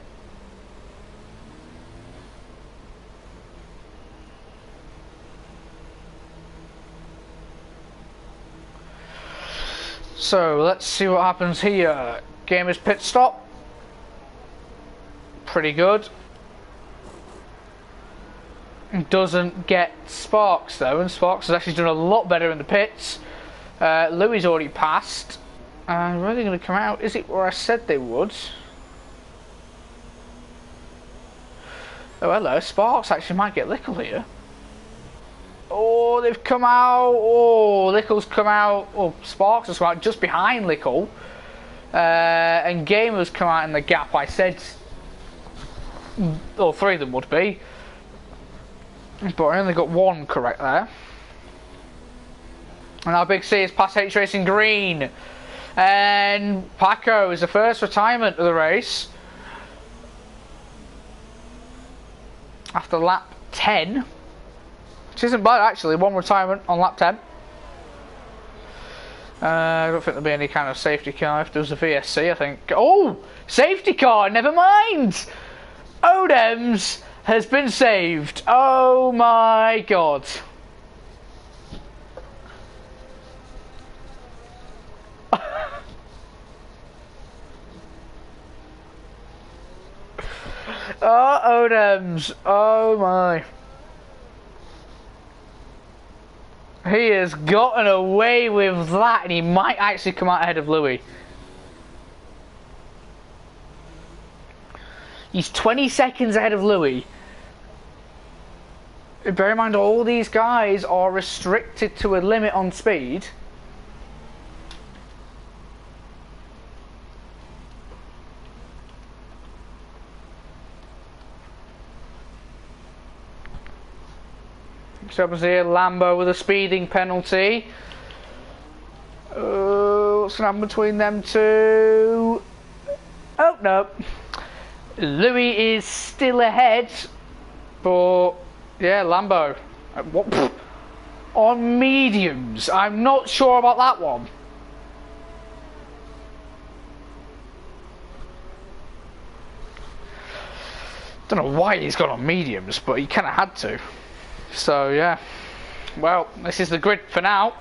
So let's see what happens here. Gamer's pit stop. Pretty good. Doesn't get Sparks though, and Sparks has actually done a lot better in the pits. Louis already passed. And where are they going to come out? Is it where I said they would? Oh hello, Sparks actually might get Lickle here. Oh, they've come out. Oh, Lickle's come out. Oh, Sparks has come out just behind Lickle. And Gamer's come out in the gap. I said all three of them would be. But I only got one correct there. And our big C is past H Racing Green. And Paco is the first retirement of the race. After lap 10. Which isn't bad actually, one retirement on lap 10. I don't think there'll be any kind of safety car if there was a VSC, I think. Oh! Safety car, never mind! Odems has been saved. Oh my god. Oh, Odems. Oh my. He has gotten away with that, and he might actually come out ahead of Louis. He's 20 seconds ahead of Louis. Bear in mind, all these guys are restricted to a limit on speed. So happens here, Lambo with a speeding penalty. What's going to happen between them two? Oh, no. Louis is still ahead. But, yeah, Lambo. What? On mediums. I'm not sure about that one. Don't know why he's gone on mediums, but he kind of had to. So yeah, well, this is the grid for now.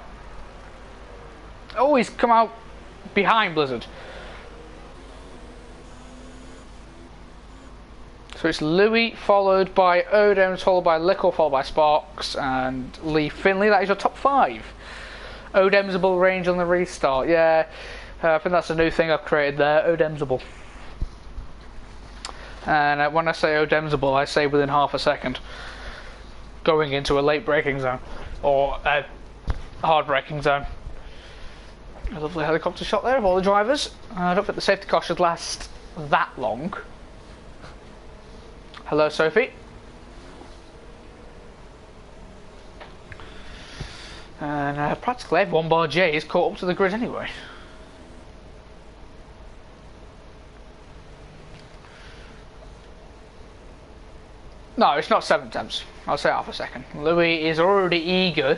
Oh, he's come out behind Blizzard. So it's Louis followed by Odems, followed by Lickle, followed by Sparks and Lee Finley. That is your top 5. Odemsable range on the restart. Yeah, I think that's a new thing I've created there. Odemsable. And when I say Odemsable, I say within half a second. Going into a late braking zone or a hard braking zone. A lovely helicopter shot there of all the drivers. I don't think the safety car should last that long. Hello, Sophie. And practically everyone bar J is caught up to the grid anyway. No, it's not 7 attempts. I'll say half a second. Louis is already eager.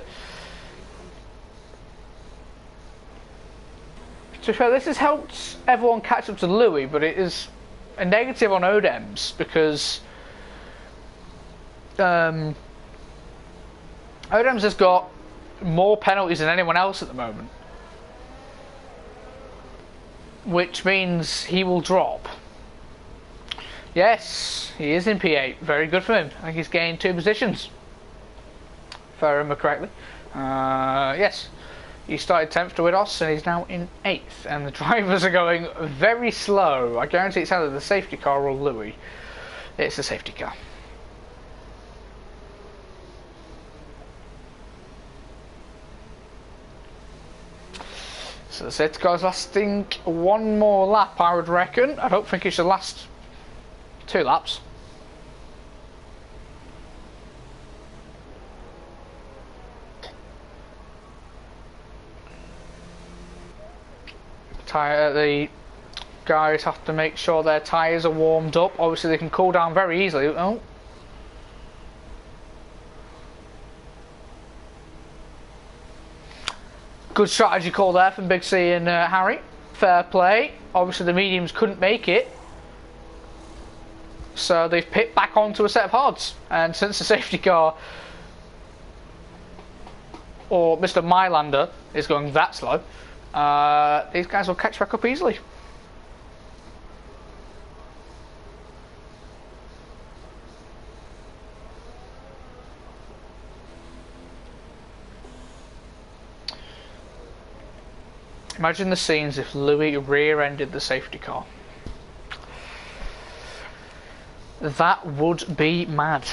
To be fair, this has helped everyone catch up to Louis, but it is a negative on Odems because Odems has got more penalties than anyone else at the moment, which means he will drop. Yes, he is in P8. Very good for him. I think he's gained 2 positions. If I remember correctly. Yes. He started 10th to Widos and he's now in 8th. And the drivers are going very slow. I guarantee it's either the safety car or Louis. It's the safety car. So the safety car's lasting one more lap, I would reckon. I don't think it should last 2 laps. The guys have to make sure their tyres are warmed up. Obviously they can cool down very easily. Oh. Good strategy call there from Big C and Harry. Fair play. Obviously the mediums couldn't make it, so they've picked back onto a set of hards. And since the safety car, or Mr. Mylander, is going that slow, these guys will catch back up easily. Imagine the scenes if Louis rear-ended the safety car. That would be mad.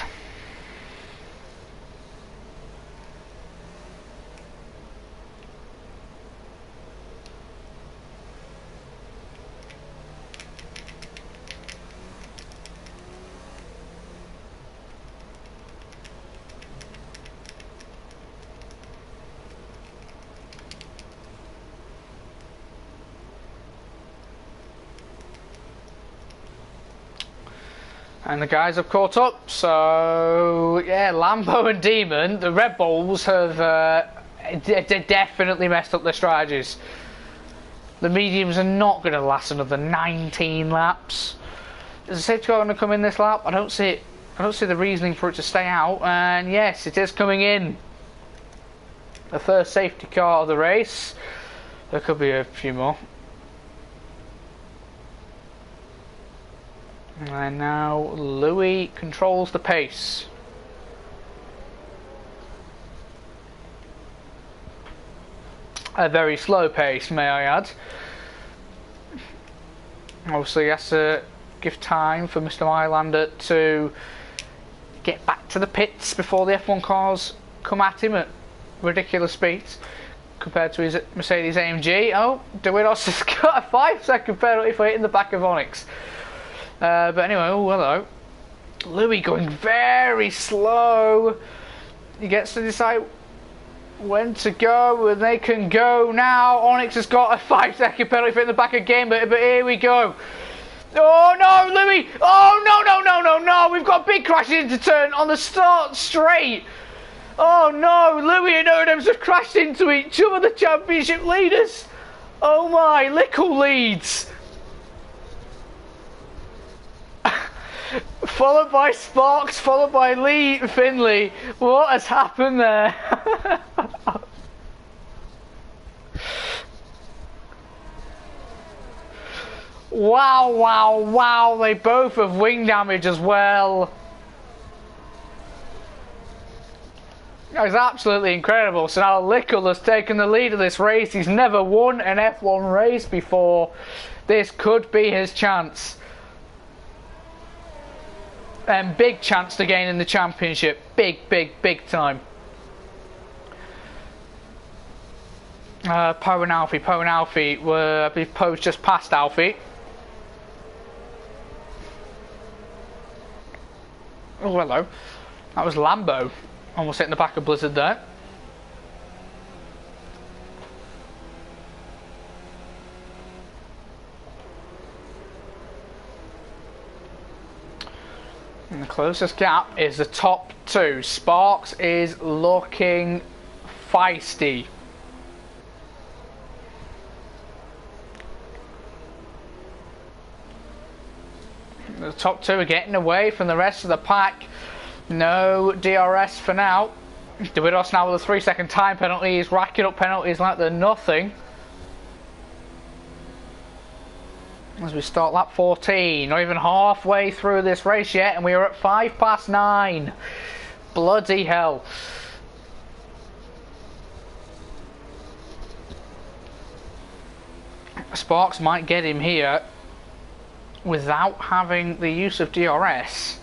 And the guys have caught up, so yeah, Lambo and Demon, the Red Bulls have definitely messed up their strategies. The mediums are not going to last another 19 laps. Is the safety car going to come in this lap? I don't see it. I don't see the reasoning for it to stay out, and yes, it is coming in. The first safety car of the race. There could be a few more. And now Louis controls the pace. A very slow pace, may I add. Obviously, he has to give time for Mr. Mylander to get back to the pits before the F1 cars come at him at ridiculous speeds compared to his Mercedes AMG. Oh, DeWitt has got a 5-second penalty for hitting the back of Onyx. But anyway, oh hello. Louis going very slow. He gets to decide when to go, and they can go now. Onyx has got a 5-second penalty for in the back again, but here we go. Oh no, Louis! Oh no! We've got a big crash into turn on the start straight. Oh no, Louis and Erdem's have crashed into each other, the championship leaders. Oh my, Lickle leads. Followed by Sparks, followed by Lee Finley. What has happened there? Wow. They both have wing damage as well. That was absolutely incredible. So now Lickle has taken the lead of this race. He's never won an F1 race before. This could be his chance. And big chance to gain in the championship. Big time. Poe and Alfie were, I believe Poe's just past Alfie. Oh hello. That was Lambo. Almost hitting the back of Blizzard there. And the closest gap is the top two. Sparks is looking feisty. The top two are getting away from the rest of the pack. No DRS for now. DeWitt now with a 3-second time penalty. He's racking up penalties like they're nothing. As we start lap 14, not even halfway through this race yet, and we are at 9:05. Bloody hell. Sparks might get him here without having the use of DRS.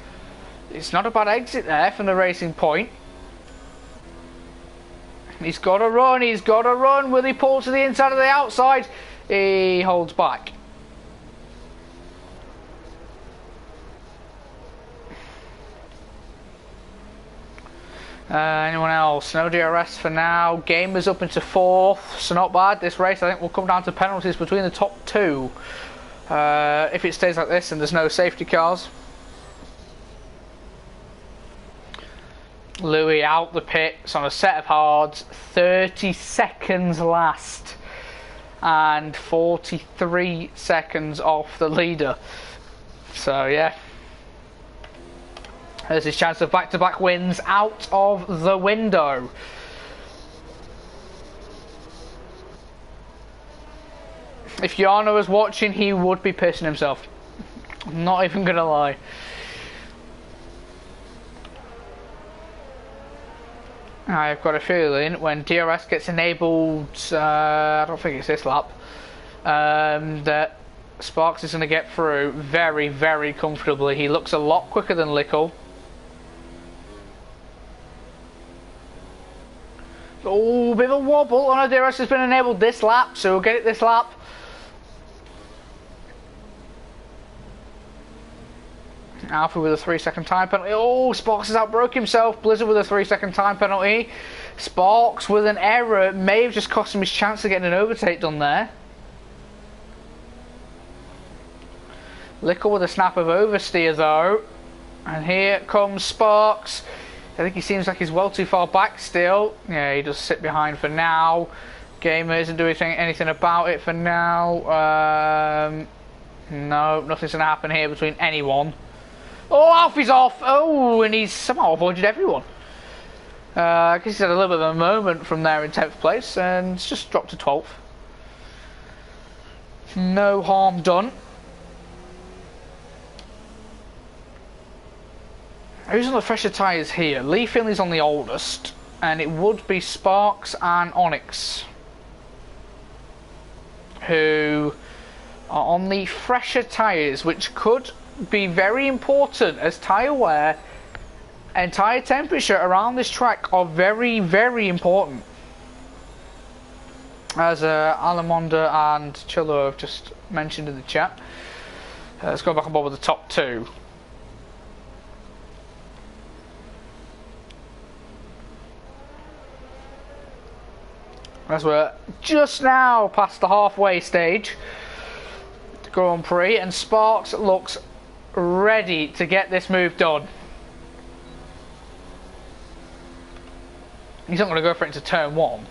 It's not a bad exit there from the racing point. He's got to run, he's got to run. Will he pull to the inside or the outside? He holds back. Anyone else? No DRS for now. Gamer's up into 4th, so not bad. This race I think will come down to penalties between the top 2. If it stays like this and there's no safety cars. Louis out the pits on a set of hards, 30 seconds last and 43 seconds off the leader. So yeah, there's his chance of back-to-back wins out of the window. If Jarno was watching, he would be pissing himself. I'm not even gonna lie. I've got a feeling when DRS gets enabled, I don't think it's this lap, that Sparks is going to get through very, very comfortably. He looks a lot quicker than Lickle. Oh, bit of a wobble. Oh no, DRS has been enabled this lap, so we'll get it this lap. Alpha with a 3-second time penalty. Oh, Sparks has outbroke himself. Blizzard with a 3-second time penalty. Sparks with an error. May have just cost him his chance of getting an overtake done there. Lickle with a snap of oversteer though. And here comes Sparks. I think he seems like he's well too far back still. Yeah, he does sit behind for now. Gamer isn't doing anything about it for now. No, nothing's going to happen here between anyone. Oh, Alfie's off! Oh, and he's somehow avoided everyone. I guess he's had a little bit of a moment from there in 10th place, and it's just dropped to 12th. No harm done. Who's on the fresher tyres here? Lee Finley's on the oldest, and it would be Sparks and Onyx, who are on the fresher tyres, which could be very important as tyre wear and tyre temperature around this track are very, very important. As Alamonda and Chillo have just mentioned in the chat. Let's go back on board with the top 2. As we're just now past the halfway stage, Grand Prix, and Sparks looks ready to get this move done. He's not going to go for it into turn 1.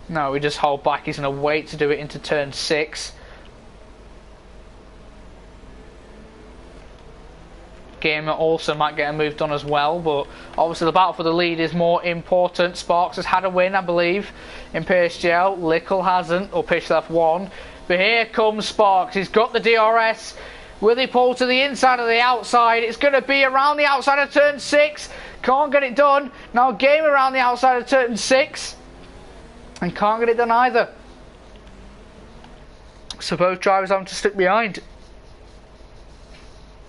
No, we just hold back. He's going to wait to do it into turn 6. Gamer also might get a move done as well, but obviously the battle for the lead is more important. Sparks has had a win, I believe, in PSGL. Lickle hasn't, or pitch left 1. But here comes Sparks. He's got the DRS. Will he pull to the inside or the outside? It's going to be around the outside of turn 6. Can't get it done. Now game around the outside of turn 6. And can't get it done either. So both drivers having to stick behind.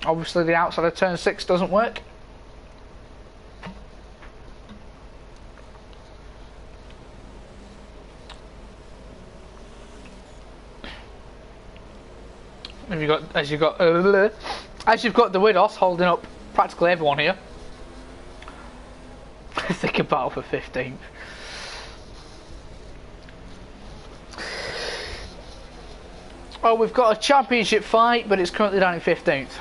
Obviously the outside of turn 6 doesn't work. As you've got the Widos holding up practically everyone here. Think about for 15th. Oh, we've got a championship fight, but it's currently down in 15th.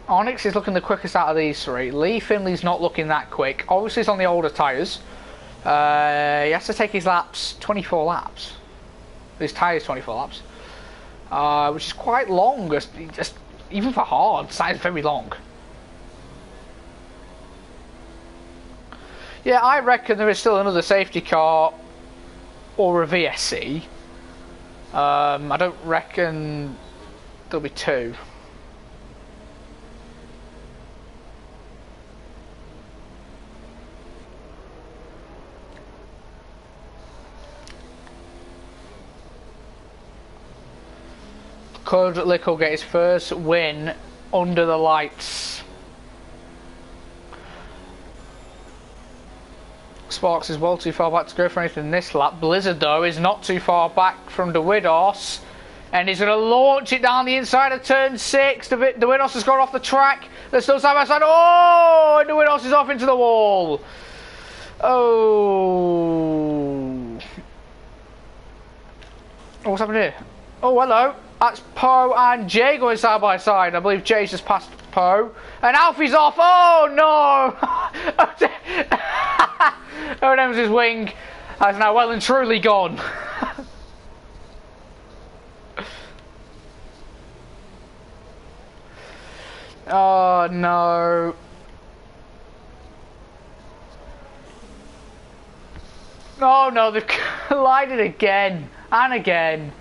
Onyx is looking the quickest out of these 3. Lee Finley's not looking that quick. Obviously he's on the older tyres. He has to take his laps 24 laps. His tyres 24 laps. Which is quite long, just even for hard, that is very long. Yeah, I reckon there is still another safety car or a VSC. I don't reckon there'll be 2. Could Lickle get his first win under the lights? Sparks is well too far back to go for anything this lap. Blizzard, though, is not too far back from De Widos. And he's going to launch it down the inside of turn 6. De Widos has gone off the track. They're still side by side. Oh! De Widos is off into the wall. Oh. What's happened here? Oh, hello. That's Poe and Jay going side by side. I believe Jay's just passed Poe. And Alfie's off. Oh, no. O&M's his wing has now well and truly gone. Oh no. Oh no, they've collided again and again.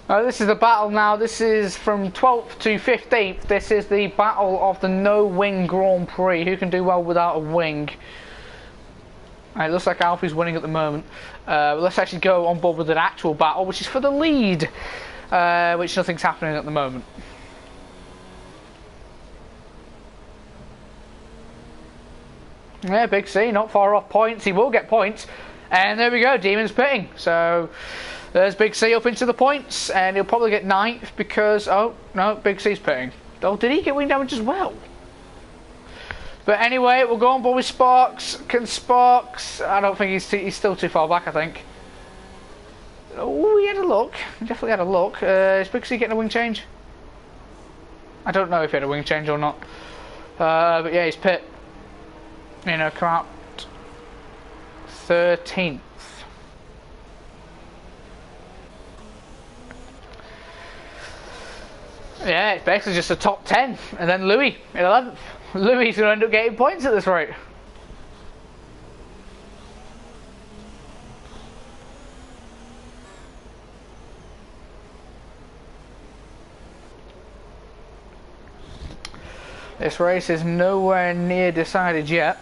This is the battle now. This is from 12th to 15th. This is the battle of the no-wing Grand Prix. Who can do well without a wing? It looks like Alfie's winning at the moment. Let's actually go on board with an actual battle, which is for the lead, which nothing's happening at the moment. Yeah, Big C, not far off points. He will get points. And there we go, Demon's pitting. So there's Big C up into the points, and he'll probably get 9th because, oh, no, Big C's pitting. Oh, did he get wing damage as well? But anyway, we'll go on board with Sparks. Can Sparks... I don't think he's still too far back, I think. Oh, he had a look. He definitely had a look. Is Big C getting a wing change? I don't know if he had a wing change or not. But yeah, he's pit. You know, come out 13th. Yeah, it's basically just a top 10. And then Louis in 11th. Louis is going to end up getting points at this rate. This race is nowhere near decided yet.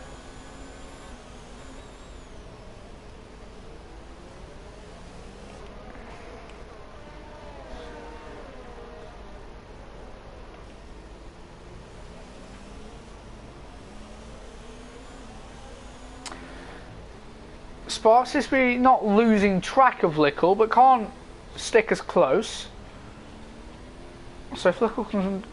Sparks is really not losing track of Lickle, but can't stick as close. So if Lickle can...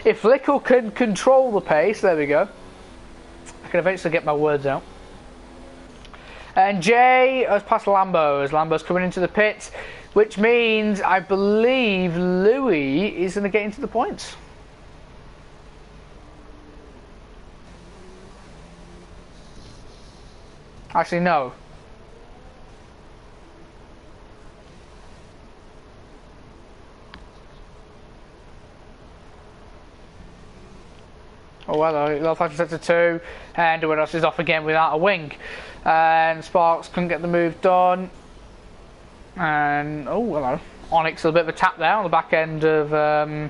If Lickle can control the pace, there we go. I can eventually get my words out. And Jay has passed Lambo as Lambo's coming into the pits, which means I believe Louis is going to get into the points. Actually, no. Oh well, low fashion set to 2, and De Widos is off again without a wing. And Sparks couldn't get the move done. And oh hello, Onyx a bit of a tap there on the back end of. Oh,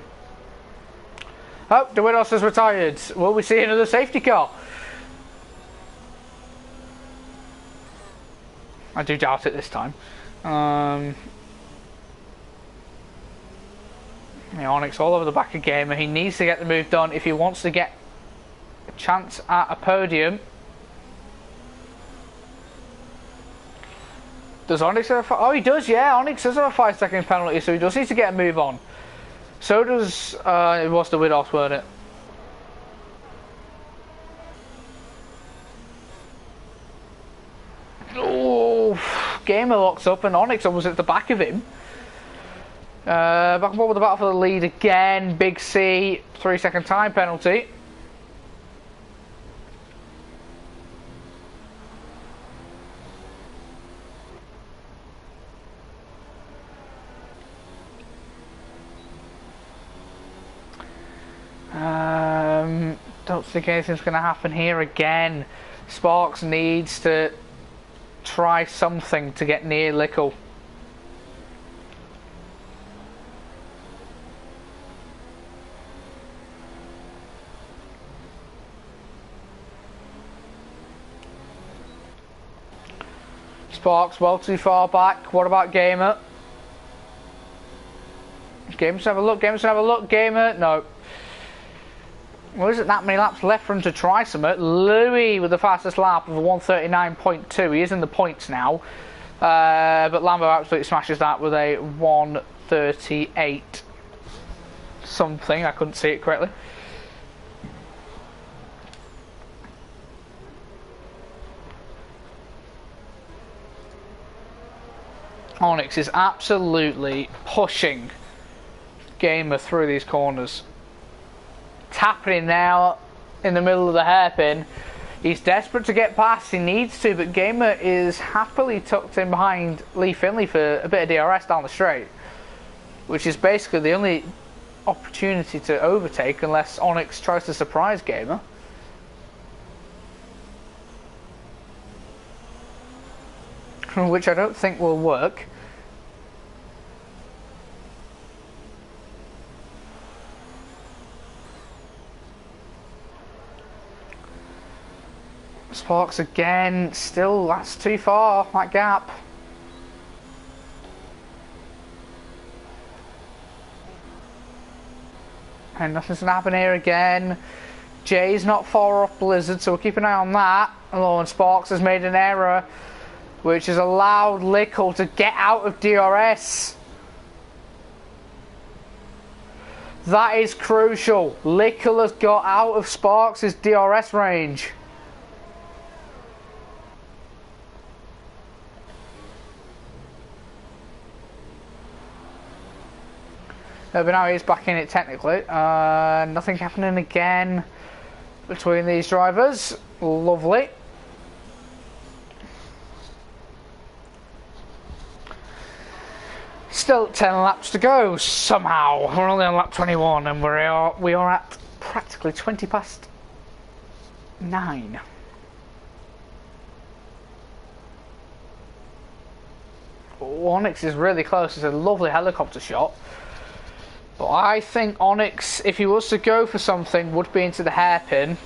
De Widos has retired. Will we see another safety car? I do doubt it this time. Yeah, Onyx all over the back of Gamer. He needs to get the move done if he wants to get a chance at a podium. Does Onyx have a... Oh, he does, yeah. Onyx does have a 5-second penalty, so he does need to get a move on. So does... it was the Widos, weren't it? Oh, Gamer locks up and Onyx was at the back of him. Back and forth with the battle for the lead again. Big C, 3-second time penalty. Don't think anything's going to happen here again. Sparks needs to try something to get near Lickle. Sparks well too far back. What about Gamer? Gamer's have a look. Gamer's have a look. Gamer, no. Well, isn't that many laps left for him to try something? Louis with the fastest lap of 1:39.2. He is in the points now. But Lambo absolutely smashes that with a 1:38 something. I couldn't see it correctly. Onyx is absolutely pushing Gamer through these corners. Tapping him now in the middle of the hairpin. He's desperate to get past, he needs to, but Gamer is happily tucked in behind Lee Finley for a bit of DRS down the straight, which is basically the only opportunity to overtake unless Onyx tries to surprise Gamer. Which I don't think will work. Sparks again, still that's too far, that gap. And nothing's gonna happen here again. Jay's not far off Blizzard, so we'll keep an eye on that. And Sparks has made an error, which has allowed Lickle to get out of DRS. That is crucial. Lickle has got out of Sparks' DRS range. But now he's back in it technically. Nothing happening again between these drivers. Lovely. Still 10 laps to go somehow. We're only on lap 21 and we are at practically 20 past 9. Onyx is really close. It's a lovely helicopter shot. But I think Onyx, if he was to go for something, would be into the hairpin.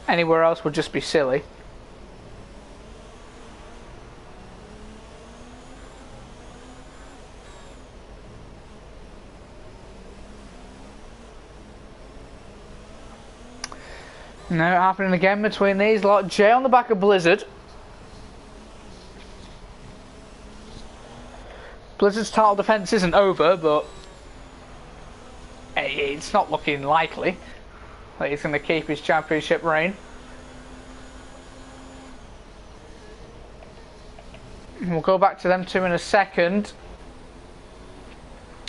Anywhere else would just be silly. Now happening again between these lot. Jay on the back of Blizzard. Blizzard's title defence isn't over, but it's not looking likely that he's going to keep his championship reign. We'll go back to them two in a second.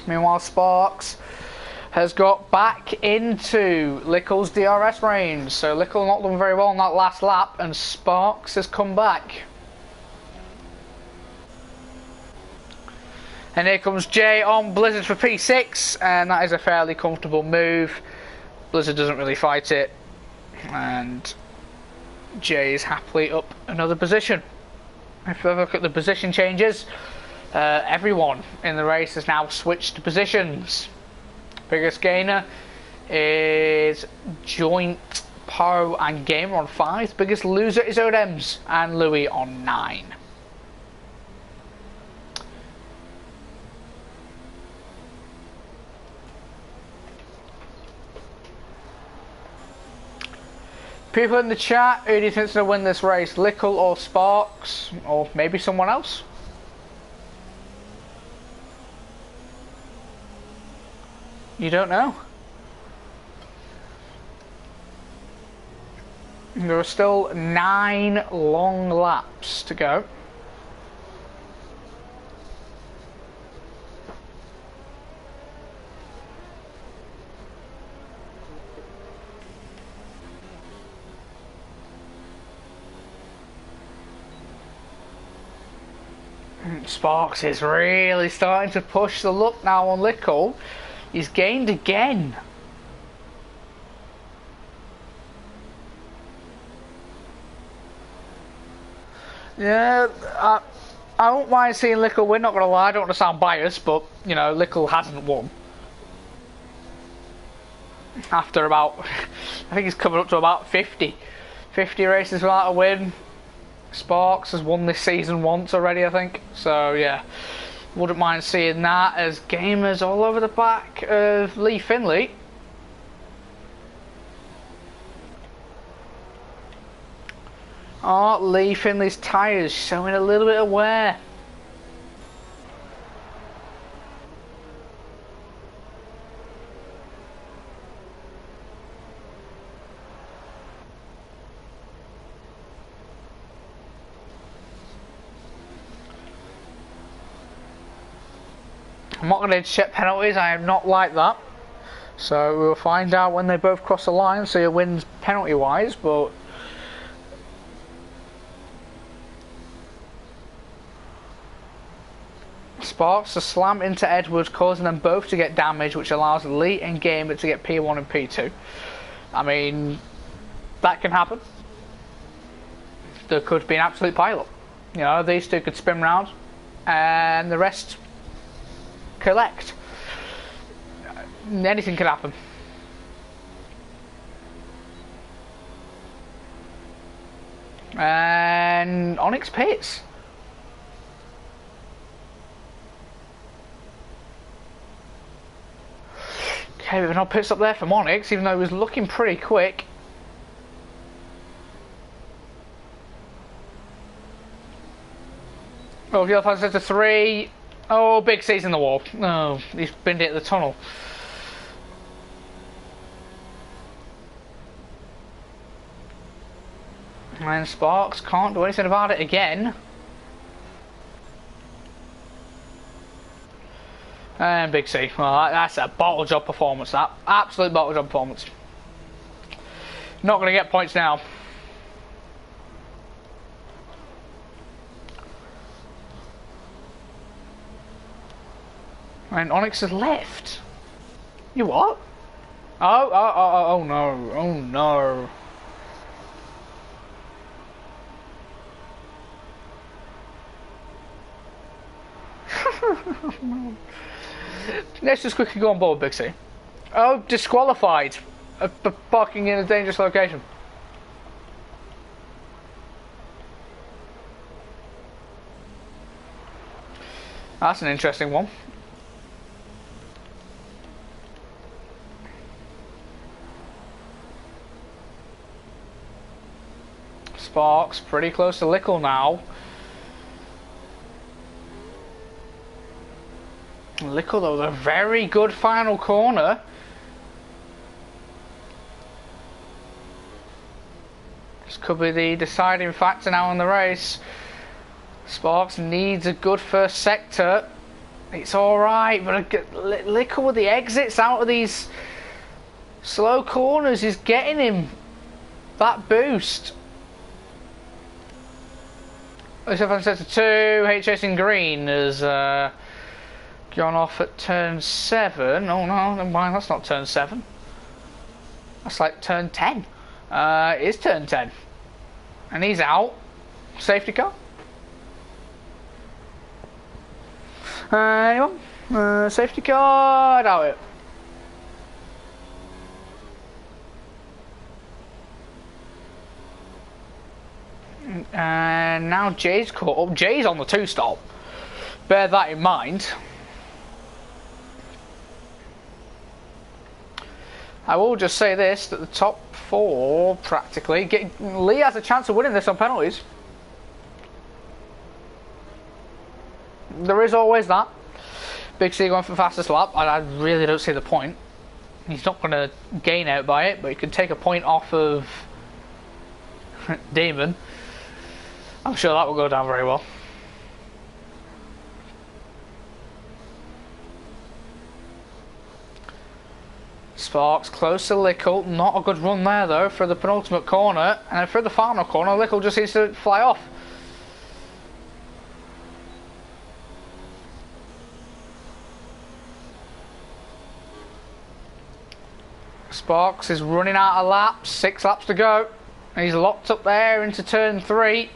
Meanwhile, Sparks has got back into Lickle's DRS range. So Lickle not done very well on that last lap, and Sparks has come back. And here comes Jay on Blizzard for P6, and that is a fairly comfortable move. Blizzard doesn't really fight it, and Jay is happily up another position. If you look at the position changes, everyone in the race has now switched positions. Biggest gainer is Joint, Poe and Gamer on 5. Biggest loser is Odems and Louis on 9. People in the chat, who do you think's going to win this race? Lickle or Sparks? Or maybe someone else? You don't know? There are still 9 long laps to go. Sparks is really starting to push the luck now on Lickle. He's gained again. Yeah, I don't mind seeing Lickle win, not gonna lie, I don't want to sound biased, but, you know, Lickle hasn't won. after about, I think he's coming up to about 50 races without a win. Sparks has won this season once already, I think. So yeah, wouldn't mind seeing that as gamers all over the back of Lee Finley. Oh, Lee Finley's tyres showing a little bit of wear. I'm not going to check penalties, I am not like that. So we'll find out when they both cross the line, so who wins penalty wise, but Sparks to slam into Edwards, causing them both to get damage, which allows Lee and Gamer to get P1 and P2. I mean, that can happen. There could be an absolute pile-up. You know, these two could spin round and the rest collect. Anything could happen. And Onyx pits. Okay, we've no pits up there from Onyx, even though he was looking pretty quick. Oh, the other side to 3. Oh, Big C's in the wall. No, he's binned it at the tunnel. And Sparks can't do anything about it again. And Big C. Well, that's a bottle job performance, that. Absolute bottle job performance. Not going to get points now. And Onyx has left. You what? Oh no. Oh no. Let's just quickly go on board, Big C. Oh, disqualified for parking in a dangerous location. That's an interesting one. Sparks pretty close to Lickle now. Lickle though, a very good final corner. This could be the deciding factor now in the race. Sparks needs a good first sector. It's alright, but Lickle with the exits out of these slow corners is getting him that boost. Let's have set to 2. H Chasing Green has gone off at turn 7. Oh no, never mind, that's not turn 7. That's like turn 10. It is turn 10. And he's out. Safety car. Anyone? Safety car? I doubt it. And now Jay's caught up. Jay's on the 2-stop. Bear that in mind. I will just say this, that the top 4 practically Lee has a chance of winning this on penalties. There is always that. Big C going for fastest lap, and I really don't see the point. He's not going to gain out by it, but he could take a point off of Damon. I'm sure that will go down very well. Sparks close to Lickle. Not a good run there though for the penultimate corner, and then for the final corner Lickle just needs to fly off. Sparks is running out of laps, 6 laps to go. And he's locked up there into turn 3.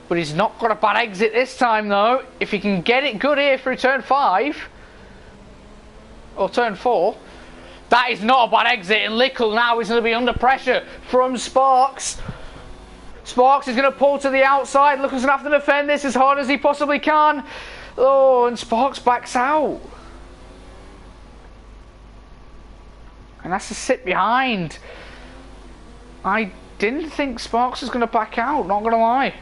But he's not got a bad exit this time though. If he can get it good here through turn 5 or turn 4, That is not a bad exit, and Lickle now is going to be under pressure from Sparks. Sparks is going to pull to the outside. Lickle's going to have to defend this as hard as he possibly can. Oh, and Sparks backs out. And that's to sit behind. I didn't think Sparks was going to back out, not going to lie.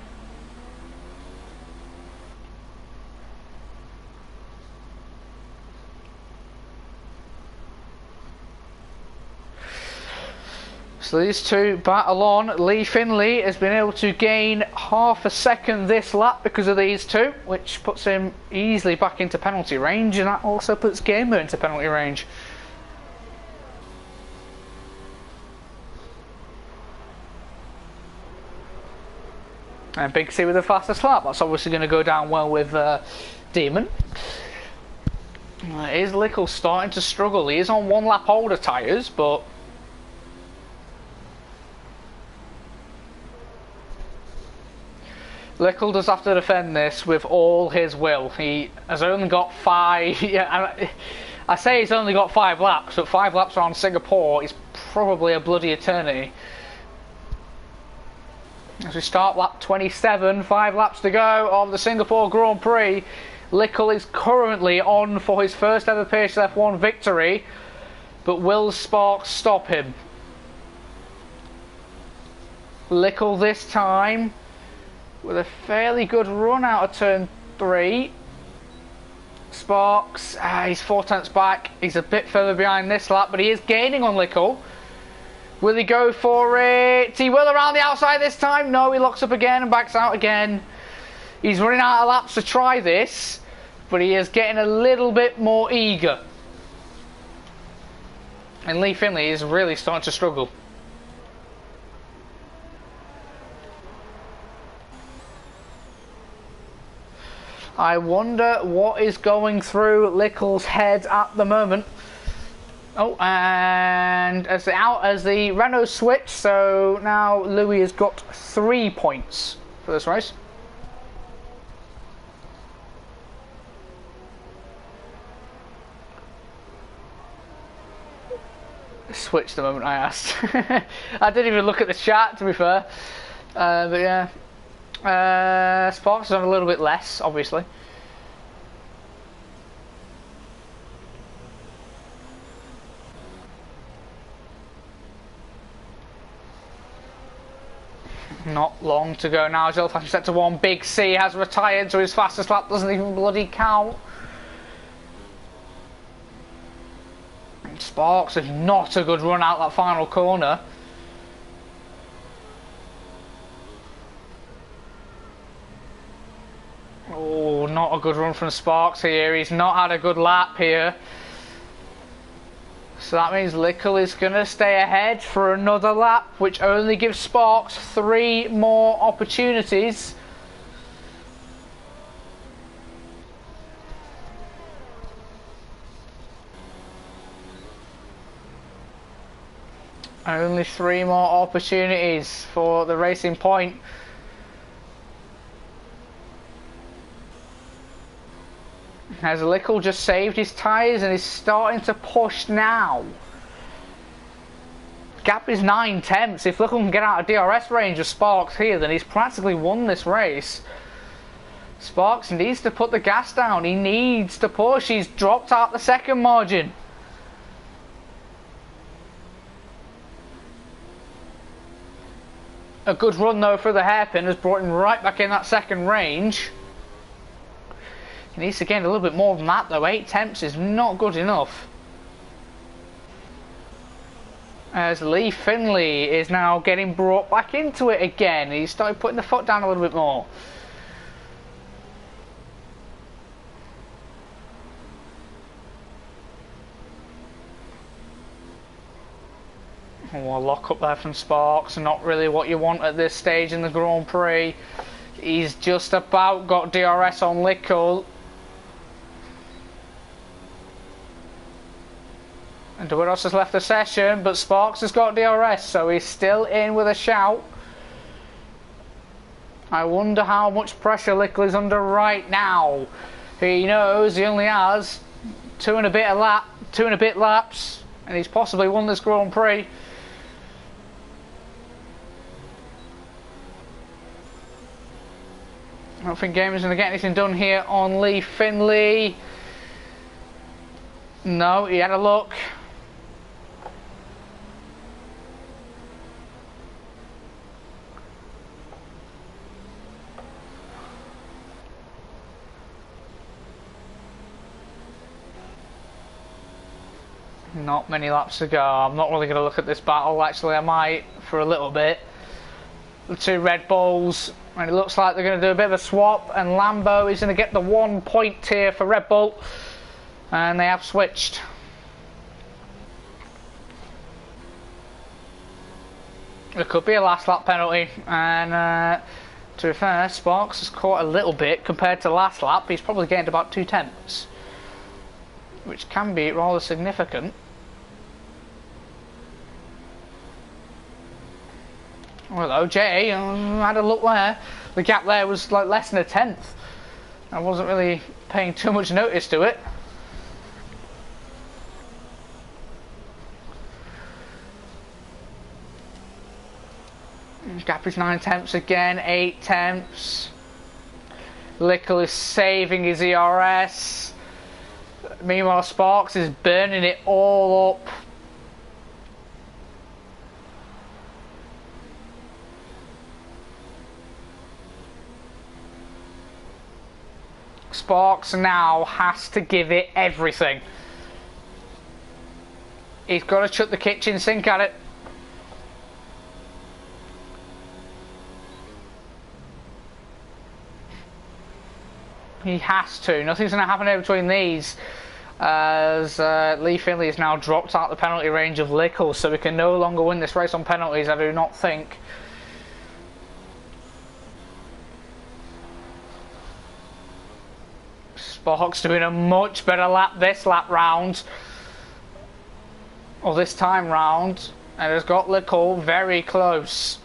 So these two battle on. Lee Finley has been able to gain half a second this lap because of these two, which puts him easily back into penalty range, and that also puts Gamer into penalty range. And Big C with the fastest lap. That's obviously going to go down well with Demon. Is Lickle starting to struggle? He is on 1 lap older tyres, but Lickle does have to defend this with all his will. He has only got 5. Yeah, I say he's only got 5 laps, but 5 laps around Singapore is probably a bloody eternity. As we start lap 27, 5 laps to go of the Singapore Grand Prix. Lickle is currently on for his first ever PSGL F1 victory, but will Sparks stop him? Lickle this time with a fairly good run out of turn 3. Sparks, he's 4 tenths back. He's a bit further behind this lap, but he is gaining on Lickle. Will he go for it? He will around the outside this time. No, he locks up again and backs out again. He's running out of laps to try this, but he is getting a little bit more eager. And Lee Finley is really starting to struggle. I wonder what is going through Lickle's head at the moment. Oh, and as the Renault switch, so now Louis has got 3 points for this race. Switch the moment I asked. I didn't even look at the chat, to be fair. But yeah. Sparks is on a little bit less, obviously. Not long to go now. Jill Fashion set to 1. Big C has retired, so his fastest lap doesn't even bloody count. And Sparks is not a good run out that final corner. Oh, not a good run from Sparks here. He's not had a good lap here. So that means Lickle is going to stay ahead for another lap, which only gives Sparks 3 more opportunities. Only 3 more opportunities for the Racing Point. As Lickle just saved his tyres and is starting to push now. Gap is 9 tenths. If Lickle can get out of DRS range of Sparks here, then he's practically won this race. Sparks needs to put the gas down. He needs to push. He's dropped out the second margin. A good run though for the hairpin has brought him right back in that second range. He needs to gain a little bit more than that though. 8 tenths is not good enough. As Lee Finley is now getting brought back into it again. He's started putting the foot down a little bit more. Oh, a lock up there from Sparks. Not really what you want at this stage in the Grand Prix. He's just about got DRS on Lickle. And Dueros has left the session, but Sparks has got DRS, so he's still in with a shout. I wonder how much pressure Lickle is under right now. He knows he only has 2 and a bit laps. and he's possibly won this Grand Prix. I don't think Gamer's going to get anything done here on Lee Finley. No, he had a look. Not many laps to go. I'm not really going to look at this battle. Actually, I might for a little bit. The two Red Bulls, and it looks like they're going to do a bit of a swap, and Lambo is going to get the 1 point here for Red Bull, and they have switched. There could be a last lap penalty, and to be fair, Sparks has caught a little bit compared to last lap. He's probably gained about 2/10, which can be rather significant. Hello, Jay. Had a look there. The gap there was like less than 1/10. I wasn't really paying too much notice to it. Gap is 9/10 again, 8/10. Lickle is saving his ERS. Meanwhile, Sparks is burning it all up. Sparks now has to give it everything. He's got to chuck the kitchen sink at it. He has to. Nothing's going to happen here between these, as Lee Finley has now dropped out the penalty range of Lickle, so we can no longer win this race on penalties, I do not think. Sparks doing a much better lap this lap round, or this time round, and has got Lickle very close.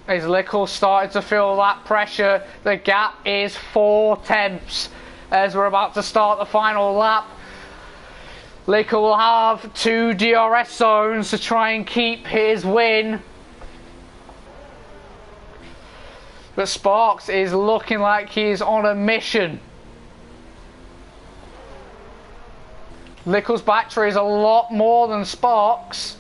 As Lickle started to feel that pressure, the gap is 4/10 as we're about to start the final lap. Lickle will have 2 DRS zones to try and keep his win. But Sparks is looking like he's on a mission. Lickle's battery is a lot more than Sparks.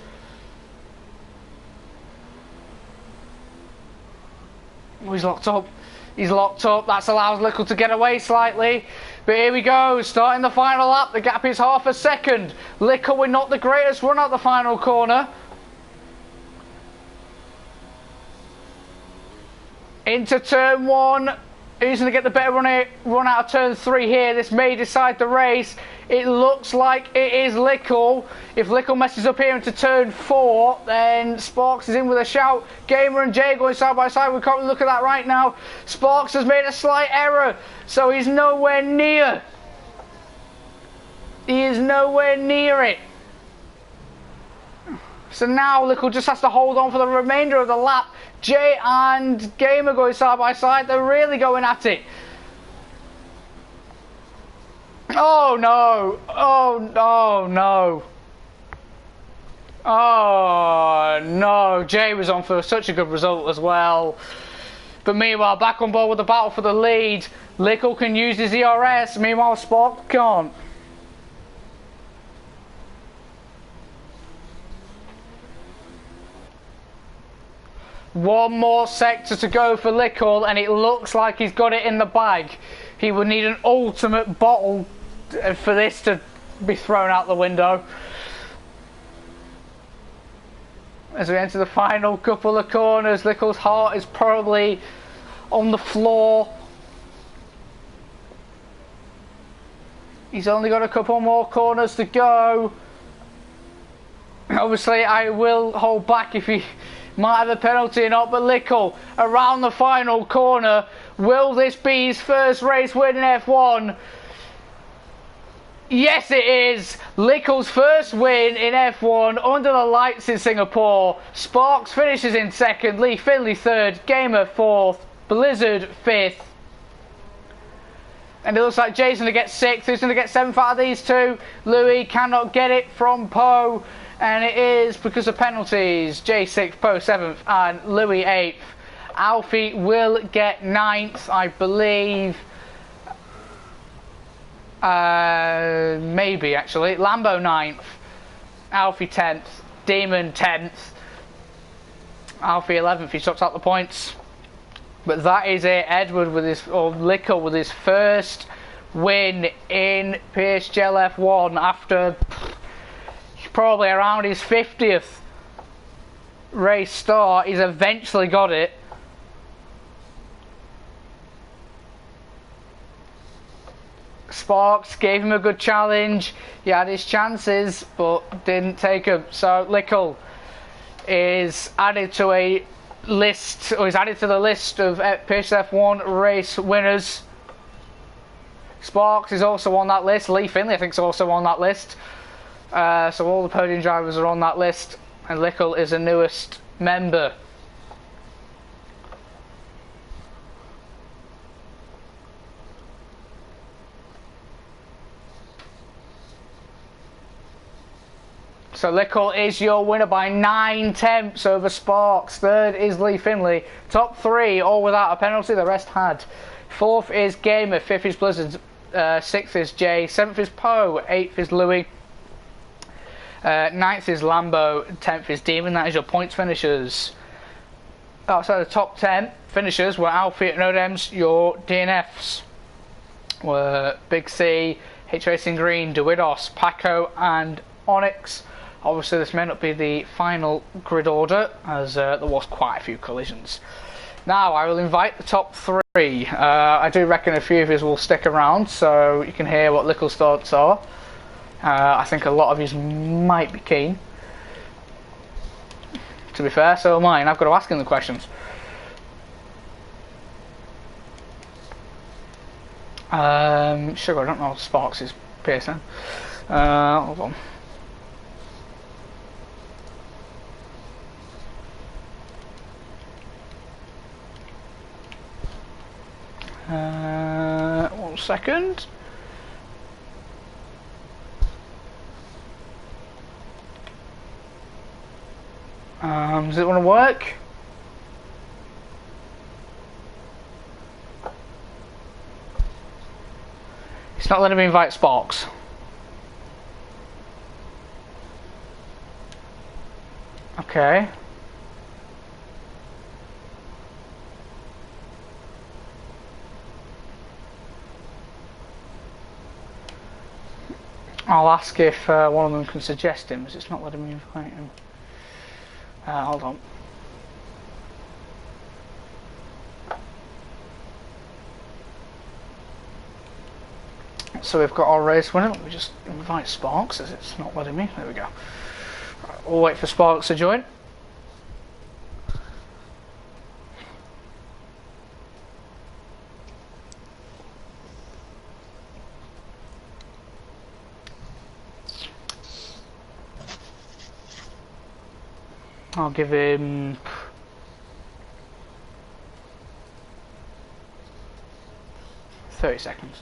Oh, he's locked up. He's locked up. That allows Lickle to get away slightly. But here we go. Starting the final lap. The gap is half a second. Lickle with not the greatest run out the final corner. Into turn 1. Who's going to get the better run out of turn 3 here? This may decide the race. It looks like it is Lickle. If Lickle messes up here into turn 4, then Sparks is in with a shout. Gamer and Jay going side by side. We can't look at that right now. Sparks has made a slight error, so he's nowhere near. He is nowhere near it. So now Lickle just has to hold on for the remainder of the lap. Jay and Gamer going side by side. They're really going at it. Oh no! Oh no! Oh no! Jay was on for such a good result as well. But meanwhile, back on board with the battle for the lead. Lickle can use his ERS. Meanwhile, Spark can't. One more sector to go for Lickle, and it looks like he's got it in the bag. He would need an ultimate bottle for this to be thrown out the window. As we enter the final couple of corners, Lickle's heart is probably on the floor. He's only got a couple more corners to go. Obviously, I will hold back if he might have a penalty or not, but Lickle around the final corner. Will this be his first race win in F1? Yes, it is. Lickle's first win in F1 under the lights in Singapore. Sparks finishes in second, Lee Finley third, Gamer fourth, Blizzard fifth. And it looks like Jay's going to get 6th. Who's going to get 7th out of these two? Louis cannot get it from Poe. And it is because of penalties. Jay 6th, Poe 7th, and Louis 8th. Alfie will get 9th, I believe. Maybe, actually. Lambo 9th. Alfie 10th. Demon 10th. Alfie 11th. He swaps out the points. But that is it. Edward with his, or Lickle with his first win in PSGL F1 after probably around his 50th race start. He's eventually got it. Sparks gave him a good challenge. He had his chances, but didn't take them. So Lickle is added to a list, or is added to the list of PSGL F1 race winners. Sparks is also on that list. Lee Finley, I think, is also on that list. So all the podium drivers are on that list, and Lickle is the newest member. So Lickle is your winner by 9/10 over Sparks. 3rd is Lee Finley. Top 3 all without a penalty, the rest had. 4th is Gamer, 5th is Blizzard, 6th is Jay, 7th is Poe, 8th is Louis, 9th is Lambo, 10th is Demon. That is your points finishers. Outside the top 10 finishers were Alfie and Odems. Your DNFs were Big C, H Racing Green, DeWidos, Paco and Onyx. Obviously this may not be the final grid order, as there was quite a few collisions. Now I will invite the top 3. I do reckon a few of you will stick around so you can hear what Lickle's thoughts are. I think a lot of you might be keen. To be fair, so am I, and I've got to ask him the questions. Sugar, I don't know Sparks is PSN. Hold on. One second. Does it want to work? It's not letting me invite Sparks. Okay. I'll ask if one of them can suggest him, as it's not letting me invite him. Hold on. So we've got our race winner. Let me just invite Sparks, as it's not letting me. There we go. Right, we'll wait for Sparks to join. I'll give him 30 seconds.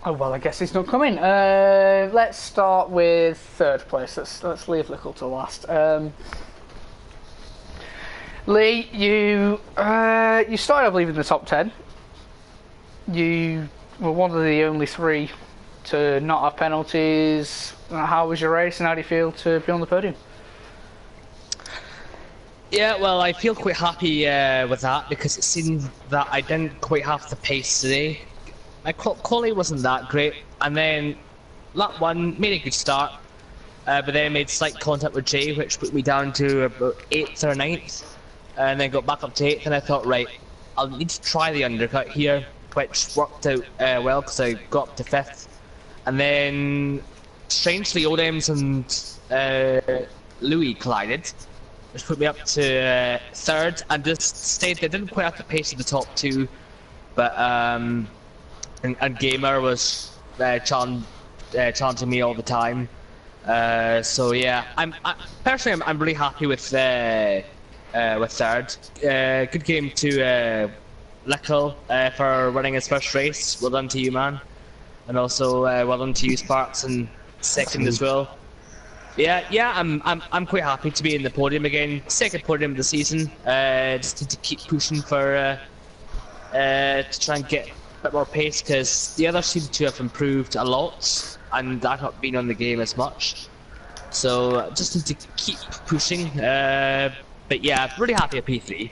Oh well, I guess he's not coming. Let's start with 3rd place. Let's leave Lickle to last. Lee, you started, I believe, in the top 10. You were one of the only 3 to not have penalties. How was your race, and how do you feel to be on the podium? Yeah, well, I feel quite happy with that, because it seemed that I didn't quite have the pace today. My quality wasn't that great, and then lap 1 made a good start, but then made slight contact with Jay, which put me down to about 8th or 9th, and then got back up to 8th, and I thought, right, I'll need to try the undercut here, which worked out well, because I got up to 5th, and then strangely Odems and Louis collided, which put me up to 3rd, and just stayed there. Didn't quite have the pace of the top 2, but and Gamer was chanting me all the time. So yeah, personally I'm really happy with third. Good game to Lickle for winning his first race. Well done to you, man, and also well done to you, Sparks, and second as well. Yeah, I'm quite happy to be in the podium again. Second podium of the season. Just need to keep pushing for to try and get a bit more pace, because the others seem to have improved a lot, and I've not been on the game as much. So just need to keep pushing. But yeah, really happy at P3.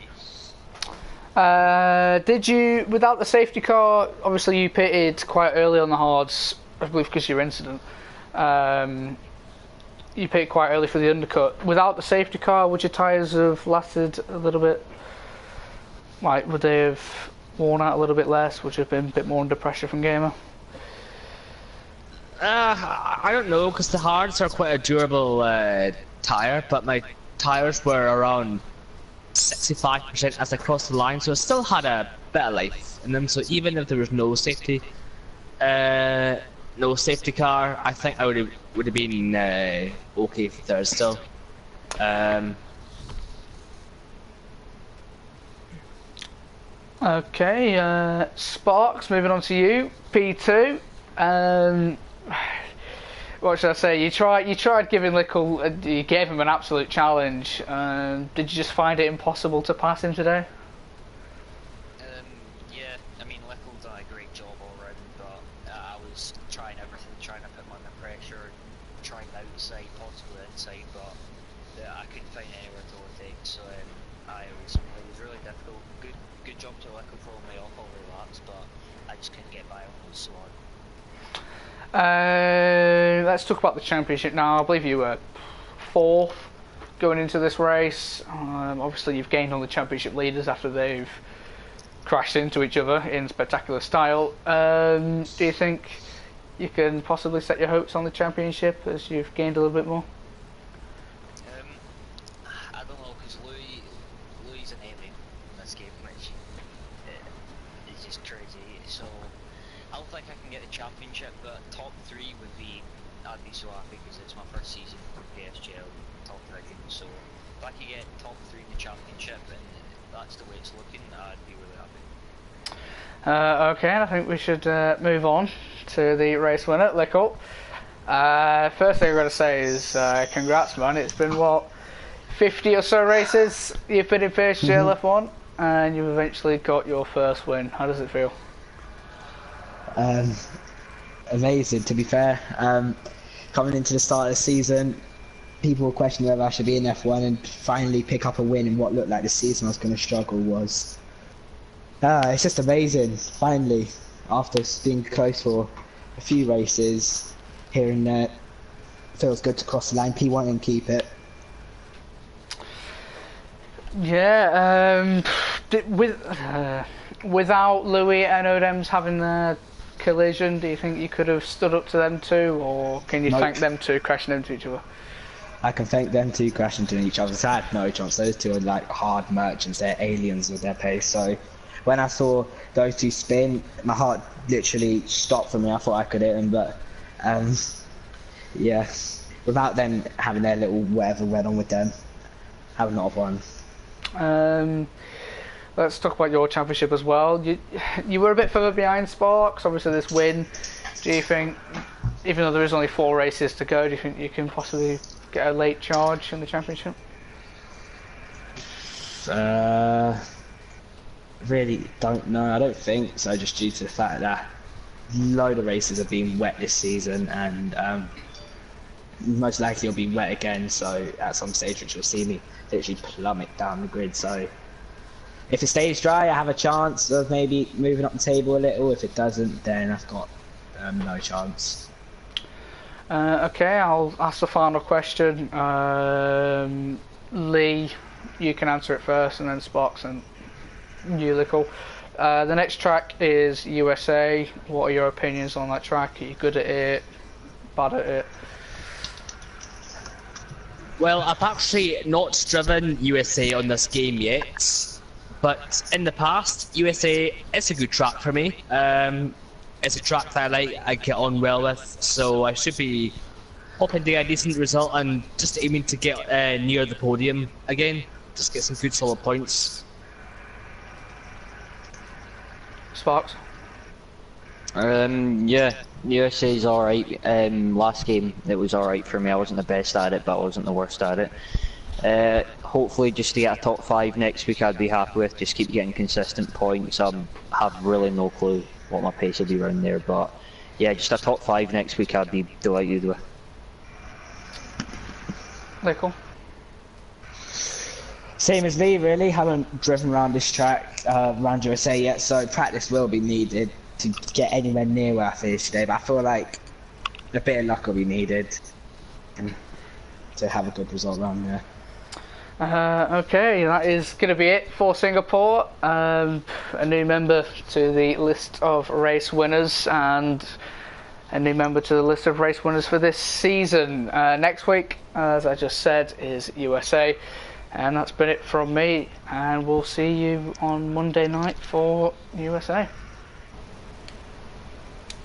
Did you, without the safety car, obviously you pitted quite early on the hards, I believe because of your incident. You pitted quite early for the undercut. Without the safety car, would your tyres have lasted a little bit? Like, would they have worn out a little bit less? Would you have been a bit more under pressure from Gamer? I don't know, because the hards are quite a durable tyre, but my tyres were around 65% as I crossed the line, so I still had a bit of life in them. So even if there was no safety car, I think I would have been okay for third still. Okay, Sparks, moving on to you, P2. What should I say? You tried giving Lickle, you gave him an absolute challenge. Did you just find it impossible to pass him today? Yeah, I mean, Lickle done a great job all round, but I was trying everything, trying to put him under pressure, trying the outside, possibly the inside, but I couldn't find anywhere to overtake, so it was really difficult. Good job to Lickle for me off all the laps, but I just couldn't get by on those, so on. Let's talk about the championship now. I believe you were 4th going into this race. Obviously you've gained on the championship leaders after they've crashed into each other in spectacular style. Do you think you can possibly set your hopes on the championship as you've gained a little bit more? I don't know, because Louis an alien in this game, which is just crazy. So I don't think I can get the championship, but top 3 would be, I'd be so happy, because it's my first season for PSGL top division. So if I could get top 3 in the championship, and that's the way it's looking, I'd be really happy. Okay, I think we should move on to the race winner, Lickle. First thing I've got to say is congrats, man. It's been, what, 50 or so races you've been in PSGL F1, and you've eventually got your first win. How does it feel? Amazing, to be fair. Coming into the start of the season, people were questioning whether I should be in F1, and finally pick up a win in what looked like the season I was going to struggle was... it's just amazing, finally, after being close for a few races, here and there. Feels good to cross the line, P1 and keep it. Yeah, without Louis and Odems having their collision, do you think you could have stood up to them too, or can you thank them two crashing into each other? I can thank them two crashing into each other. I had no chance. Those two are like hard merchants. They're aliens with their pace. So when I saw those two spin, my heart literally stopped for me. I thought I could hit them, but yeah, without them having their little whatever went on with them, I would not have won. Let's talk about your championship as well. You were a bit further behind Sparks. Obviously, this win. Do you think, even though there is only 4 races to go, do you think you can possibly get a late charge in the championship? Really don't know. I don't think so, just due to the fact that a load of races have been wet this season, and most likely it'll be wet again. So at some stage, which you'll see me literally plummet down the grid. So if it stays dry, I have a chance of maybe moving up the table a little. If it doesn't, then I've got no chance. Okay, I'll ask the final question. Lee, you can answer it first, and then Sparks and you, Lickle. The next track is USA. What are your opinions on that track? Are you good at it? Bad at it? Well, I've actually not driven USA on this game yet, but in the past, USA is a good track for me. it's a track that I get on well with, so I should be hoping to get a decent result and just aiming to get near the podium again. Just get some good solid points. Sparks? Yeah, USA's alright. Last game it was alright for me. I wasn't the best at it, but I wasn't the worst at it. Hopefully just to get a top 5 next week I'd be happy with. Just keep getting consistent points. I have really no clue what my pace will be around there, but yeah, just a top 5 next week I'd be delighted with. Nickel? Same as me, really. Haven't driven around this track, around USA yet, so practice will be needed to get anywhere near where I finished today. But I feel like a bit of luck will be needed to have a good result around there. Okay, that is going to be it for Singapore. A new member to the list of race winners and a new member to the list of race winners for this season. Next week, as I just said, is USA. And that's been it from me, and we'll see you on Monday night for USA.